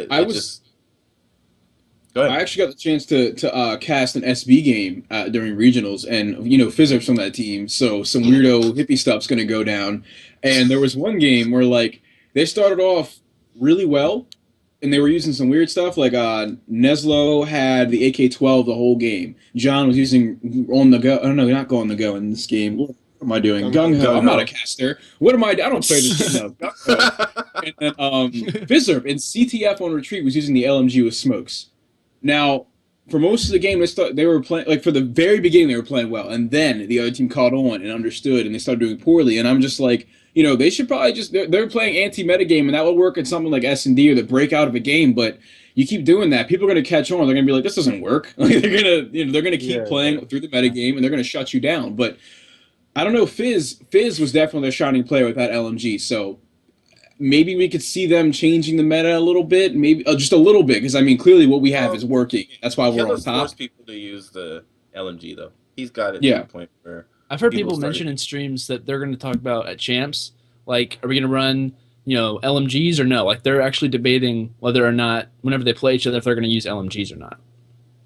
ahead. I actually got the chance to cast an SB game during regionals, and Fizzer's from that team, so some weirdo hippie stuff's gonna go down. And there was one game where like they started off really well, and they were using some weird stuff. Like Neslo had the AK-12 the whole game. John was using on the go. Oh no, not go on the go in this game. What am I doing? Gung Ho. I'm not a caster. What am I? I don't play this game. No. And then Fizzer in CTF on retreat was using the LMG with smokes. Now, for most of the game, they were playing, like, for the very beginning, they were playing well. And then the other team caught on and understood, and they started doing poorly. And I'm just like, they should probably they're playing anti-meta game, and that would work at something like S&D or the breakout of a game. But you keep doing that, people are going to catch on. They're going to be like, this doesn't work. Like, they're going to keep playing through the meta game, and they're going to shut you down. But I don't know. Fizz was definitely their shining player with that LMG. So maybe we could see them changing the meta a little bit, maybe just a little bit, because I mean, clearly what we have is working. That's why we're on top. Force people to use the LMG though. He's got it to the point where I've heard people mention in streams that they're going to talk about at champs. Like, are we going to run LMGs or no? Like, they're actually debating whether or not whenever they play each other if they're going to use LMGs or not.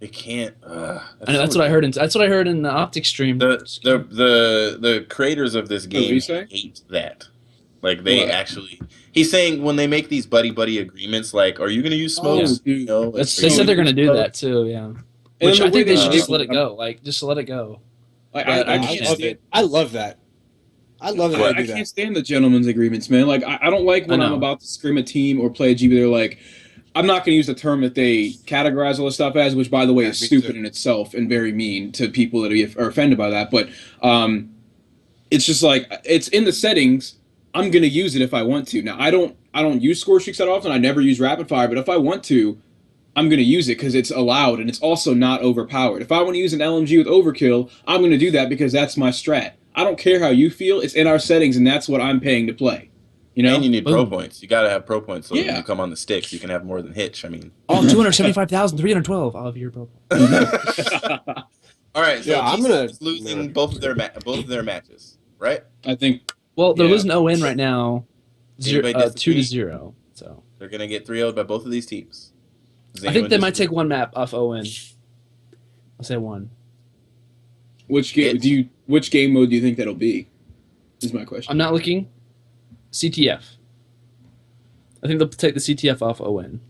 They can't. I know that's what I heard. That's what I heard in the Optic stream. The creators of this game hate that. Like they actually, he's saying when they make these buddy agreements, like, are you going to use smokes? They said they're going to do that too. Yeah, which I think they should just let it go. Like, just let it go. Like, I love it. I love that. I love that. I can't stand the gentleman's agreements, man. Like, I don't like when I'm about to scrim a team or play a GB. They're like, I'm not going to use the term that they categorize all this stuff as, which, by the way, is stupid in itself and very mean to people that are offended by that. But it's just like, it's in the settings. I'm going to use it if I want to. Now, I don't use score streaks that often. I never use rapid fire. But if I want to, I'm going to use it because it's allowed and it's also not overpowered. If I want to use an LMG with overkill, I'm going to do that because that's my strat. I don't care how you feel. It's in our settings, and that's what I'm paying to play. And you need pro points. You got to have pro points so when you come on the sticks, you can have more than Hitch. I mean, 275,312. I'll have your pro points. All All right, so Yeah, I'm gonna losing both of their matches, right? I think Well, they're Yeah. losing ON right now, Anybody 2 disagree? to 0. So They're gonna get 3-0'd by both of these teams. Does I think anyone they might disagree? take one map off ON. I'll say one. which game which game mode do you think that'll be? Is my question. I'm not looking. CTF. I think they'll take the CTF off ON.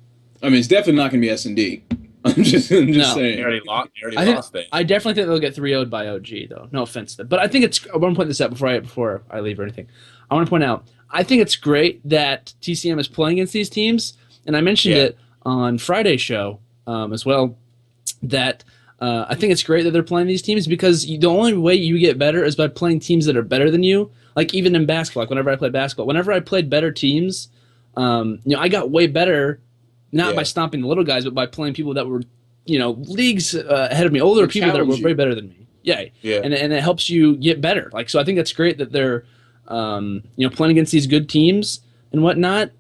I mean, it's definitely not going to be S&D. I'm just No. They saying. already lost. They already I think- lost that. I definitely think they'll get 3-0'd by OG, though. No offense to them. But I think it's... I want to point this out before I leave or anything. I want to point out, I think it's great that TCM is playing against these teams. And I mentioned it on Friday's show as well, that I think it's great that they're playing these teams because the only way you get better is by playing teams that are better than you. Like even in basketball, like whenever I played basketball, whenever I played better teams, I got way better, not by stomping the little guys, but by playing people that were, leagues ahead of me, older They people that were challenge way you. better than me. Yeah. Yeah. And it helps you get better. Like, so I think that's great that they're, playing against these good teams and whatnot.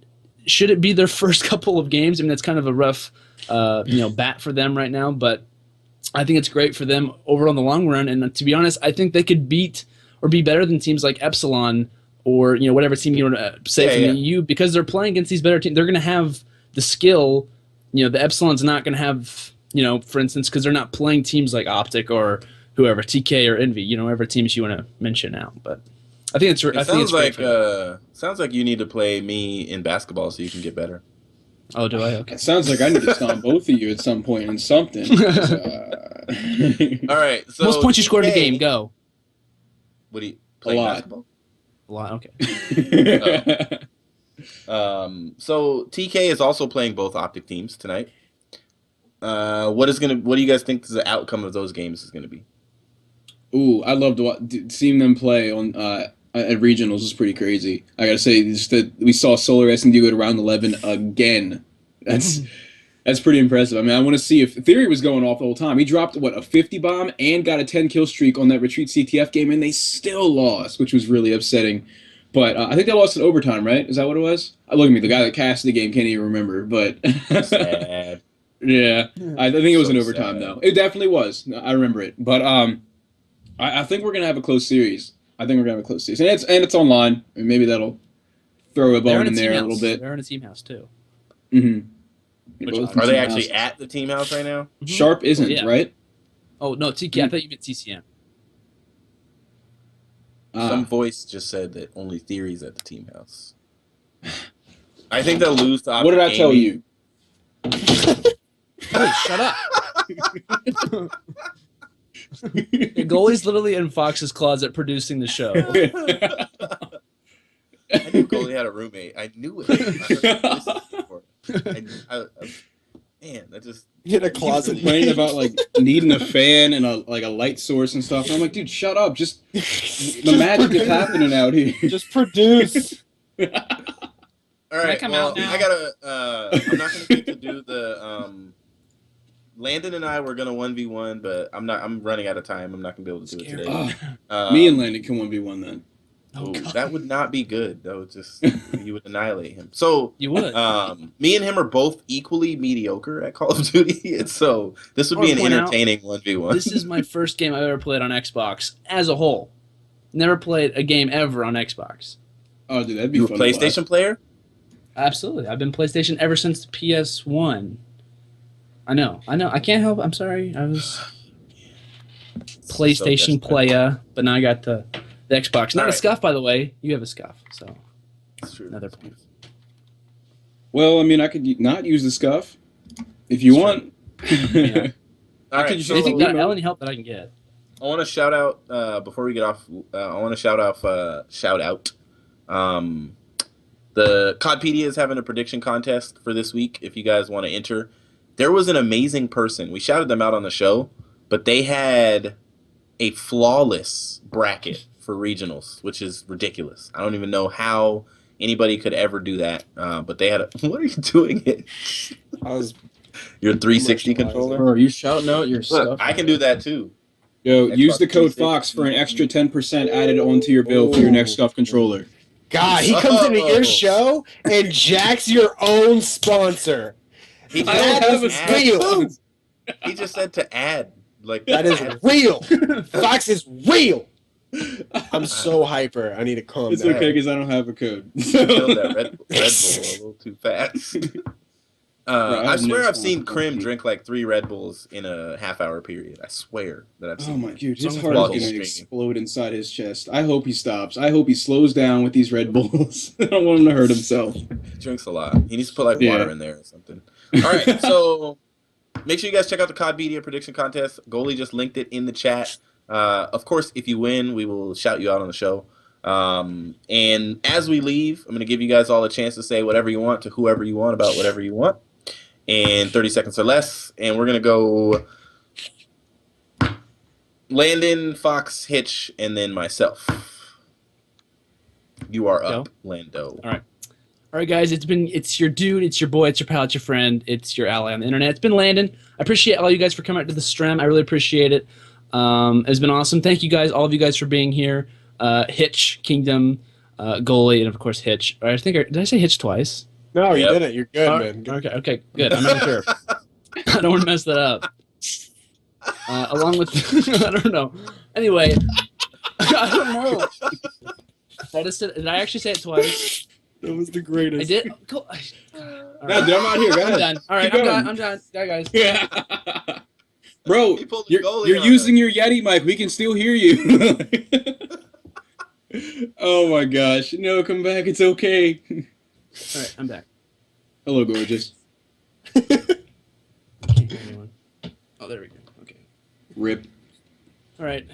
Should it be their first couple of games? I mean, that's kind of a rough, bat for them right now, but I think it's great for them over on the long run. And to be honest, I think they could beat or be better than teams like Epsilon or, whatever team you want to say from the EU, because they're playing against these better teams. They're going to have the skill. The Epsilon's not going to have, for instance, because they're not playing teams like Optic or whoever, TK or Envy, whatever teams you want to mention out. But I think it's It I think sounds it's great like sounds like you need to play me in basketball so you can get better. Oh, do I? Okay. It sounds like I need to stomp both of you at some point in something. All right. So Most points you scored in a TK game, go. What do you play lot. basketball? A lot, okay. So TK is also playing both Optic teams tonight. What do you guys think the outcome of those games is gonna be? Ooh, I love seeing them play on at regionals is pretty crazy. I gotta say, just that we saw Solar S&D go to round 11 again. That's pretty impressive. I mean, I want to see if Theory was going off the whole time. He dropped a 50 bomb and got a 10 kill streak on that Retreat CTF game, and they still lost, which was really upsetting. But I think they lost in overtime, right? Is that what it was? Look at me, the guy that casted the game can't even remember. But Sad. yeah, I think it was So in overtime sad. though. It definitely was. I remember it. But I think we're gonna have a close series. And it's online. And maybe that'll throw a bone in there a little bit. They're in a team house too. Mm-hmm. Are they actually at the team house right now? Sharp isn't, yeah. right? Oh no, TK. I thought you meant TCM. Some voice just said that only Theory's at the team house. I think they'll lose to Optic What did I tell Gaming. you? Hey, shut up. The goalie's literally in Fox's closet producing the show. I knew Goalie had a roommate. I knew it. I heard voices before. Man, that just in a He's closet. complaining about needing a fan and a light source and stuff. And I'm like, dude, shut up. Just the magic is happening out here. Just produce. all right. I come well, out now? I gotta. I'm not gonna get to do the. Landon and I were gonna 1v1, but I'm not. I'm running out of time. I'm not gonna be able to do it today. Me and Landon can 1v1 then. Ooh, that would not be good. That would just you would annihilate him. So You would. me and him are both equally mediocre at Call of Duty, and so this would be an I wanna point out, entertaining 1v1. This is my first game I've ever played on Xbox as a whole. Never played a game ever on Xbox. Oh, dude, that'd be You a fun. to PlayStation player? Absolutely. I've been PlayStation ever since the PS1. I know. I can't help. I'm sorry. I was PlayStation desperate. player, but now I got the Xbox. Not All a right. scuff, by the way. You have a scuff, so That's true. another point. Well, I mean, I could not use the scuff if you That's want. Yeah. All right, could so Anything Emo. that any help that I can get. I want to shout out before we get off. I want to shout out. The Codpedia is having a prediction contest for this week. If you guys want to enter, there was an amazing person. We shouted them out on the show, but they had a flawless bracket for regionals, which is ridiculous. I don't even know how anybody could ever do that. But they had a. What are you doing? I was Your 360 Commercializing. controller. Bro, are you shouting out your Look, stuff? I can do that too. Yo, Xbox use the code 360. FOX for an extra 10% added onto your bill for your next scuff controller. God, he comes into Oh. your show and jacks your own sponsor. He I don't just have a add- Wait, He just said to add Like That is real. Fox is real. I'm so hyper. I need to calm It's down. okay because I don't have a code. killed that Red Bull a little too fast. Bro, I swear no I've seen time. Krim drink like 3 Red Bulls in a half-hour period. I swear that I've seen. Oh my that. dude, his What's heart wrong is with gonna Red Bull? explode inside his chest. I hope he stops. I hope he slows down with these Red Bulls. I don't want him to hurt himself. He drinks a lot. He needs to put like Yeah. water in there or something. All right, so make sure you guys check out the COD Media prediction contest. Goalie just linked it in the chat. Of course, if you win, we will shout you out on the show. And as we leave, I'm going to give you guys all a chance to say whatever you want to whoever you want about whatever you want in 30 seconds or less. And we're going to go Landon, Fox, Hitch, and then myself. You are up, Lando. All right, guys, it's your dude, it's your boy, it's your pal, it's your friend, it's your ally on the internet. It's been Landon. I appreciate all you guys for coming out to the stream. I really appreciate it. It's been awesome. Thank you guys, all of you guys, for being here. Hitch, Kingdom, Goalie, and of course Hitch. Or did I say Hitch twice? No, you Yep. didn't. You're good, Oh, man. Good. Okay, good. I'm not sure. I don't want to mess that up. Along with, I don't know. Anyway, I don't know. Did I actually say it twice? That was the I greatest. did. Cool. All No, right. dude, I'm out here. Go I'm ahead. done. All right, Keep I'm going. done. I'm done. Bye, guys. Yeah. Bro, He pulled the goalie you're on using your Yeti mic. We can still hear you. Oh my gosh. No, come back. It's okay. All right, I'm back. Hello, gorgeous. Can't hear anyone. Oh, there we go. Okay. Rip. All right.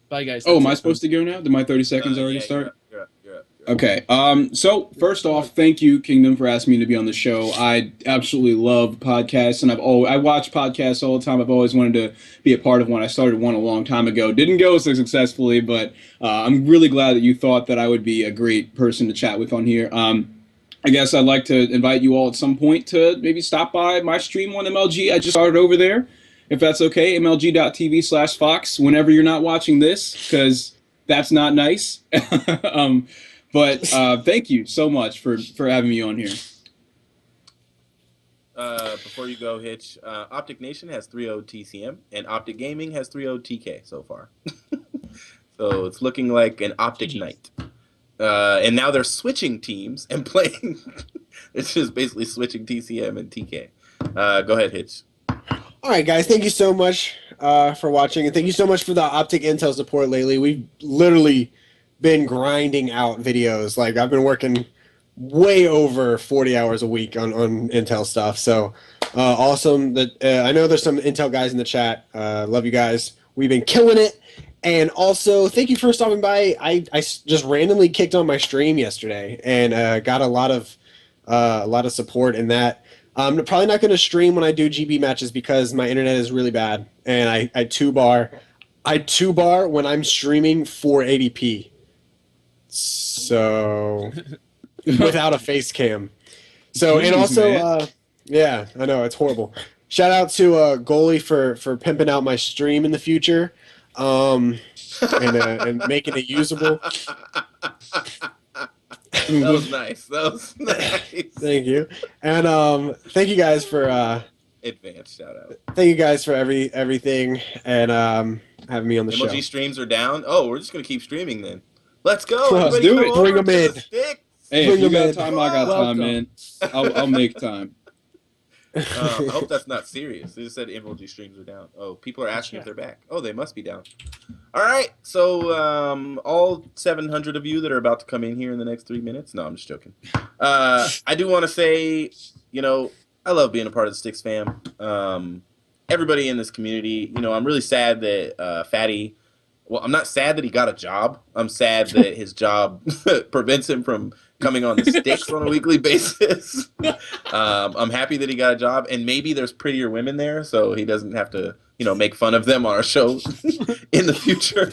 Bye, guys. Oh, am I supposed to go now? Did my 30 seconds already start? You're up. Okay. So first off, thank you, Kingdom, for asking me to be on the show. I absolutely love podcasts, and I watch podcasts all the time. I've always wanted to be a part of one. I started one a long time ago. Didn't go so successfully, but I'm really glad that you thought that I would be a great person to chat with on here. I guess I'd like to invite you all at some point to maybe stop by my stream on MLG. I just started over there, if that's okay. MLG.tv/Fox. Whenever you're not watching this, because that's not nice. But thank you so much for having me on here. Before you go, Hitch, Optic Nation has 3-0 TCM, and Optic Gaming has 3-0 TK so far. So it's looking like an Optic night. And now they're switching teams and playing. It's just basically switching TCM and TK. Go ahead, Hitch. All right, guys. Thank you so much for watching, and thank you so much for the Optic Intel support lately. We've literally been grinding out videos. Like, I've been working way over 40 hours a week on Intel stuff. So awesome that I know there's some Intel guys in the chat. Love you guys. We've been killing it. And also, thank you for stopping by. I just randomly kicked on my stream yesterday and got a lot of support in that. I'm probably not going to stream when I do GB matches because my internet is really bad, and I two-bar when I'm streaming 480p. So without a face cam. So Jeez, and also, man. yeah, I know it's horrible. Shout out to Goalie for pimping out my stream in the future. And making it usable. That was nice. That was nice. Thank you, and thank you guys for Advanced shout out. thank you guys for everything and having me on the MLG show. streams are down. Oh, we're just gonna keep streaming then. Let's go. Let's Everybody do come it. over Bring 'em to the in. Sticks. Hey, Bring if you them got in. time, I got Welcome. time, man. I'll make time. I hope that's not serious. They just said MLG streams are down. Oh, people are asking if they're back. Oh, they must be down. All right. So all 700 of you that are about to come in here in the next 3 minutes. No, I'm just joking. I do want to say, I love being a part of the Sticks fam. Everybody in this community, I'm really sad that Fatty. Well, I'm not sad that he got a job. I'm sad that his job prevents him from coming on the Sticks on a weekly basis. I'm happy that he got a job, and maybe there's prettier women there, so he doesn't have to, make fun of them on our show in the future,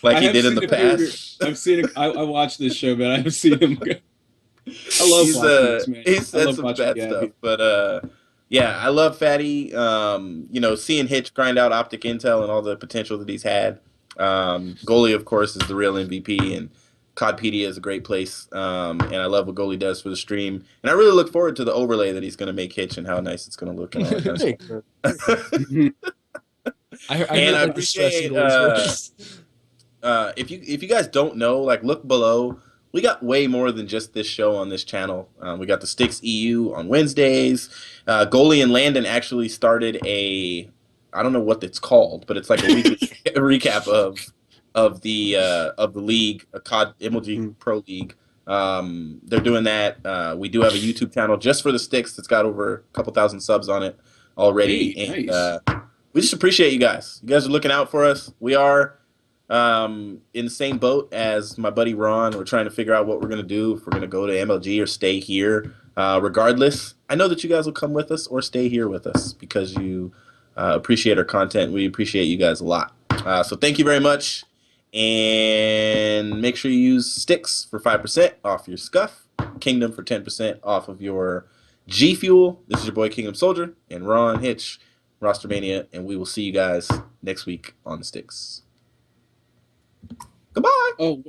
like he did in the past. I've seen it. I watched this show, but I've seen him. I love He's, watching this, man. he I said love some watching bad Gabby. stuff, but yeah, I love Fatty. Seeing Hitch grind out Optic Intel and all the potential that he's had. Goalie, of course, is the real MVP, and Codpedia is a great place. And I love what Goalie does for the stream. And I really look forward to the overlay that he's going to make Hitch and how nice it's going to look. And all that kind of stuff. I heard And I like the stress appreciate eagle is worse. if you guys don't know, like look below. We got way more than just this show on this channel. We got the STiKS EU on Wednesdays. Goalie and Landon actually started a, I don't know what it's called, but it's like a weekly recap of the league, a COD MLG Pro League. They're doing that. We do have a YouTube channel just for the STiKS that's got over a couple thousand subs on it already, Hey, and nice. we just appreciate you guys. You guys are looking out for us. We are in the same boat as my buddy Ron. We're trying to figure out what we're gonna do, if we're gonna go to MLG or stay here. Regardless, I know that you guys will come with us or stay here with us because you appreciate our content. We appreciate you guys a lot. So thank you very much, and make sure you use STiKS for 5% off your scuff, Kingdom for 10% off of your G Fuel. This is your boy Kingdom Soldier and Ron Hitch, Rostermania, and we will see you guys next week on the STiKS. Goodbye. Oh,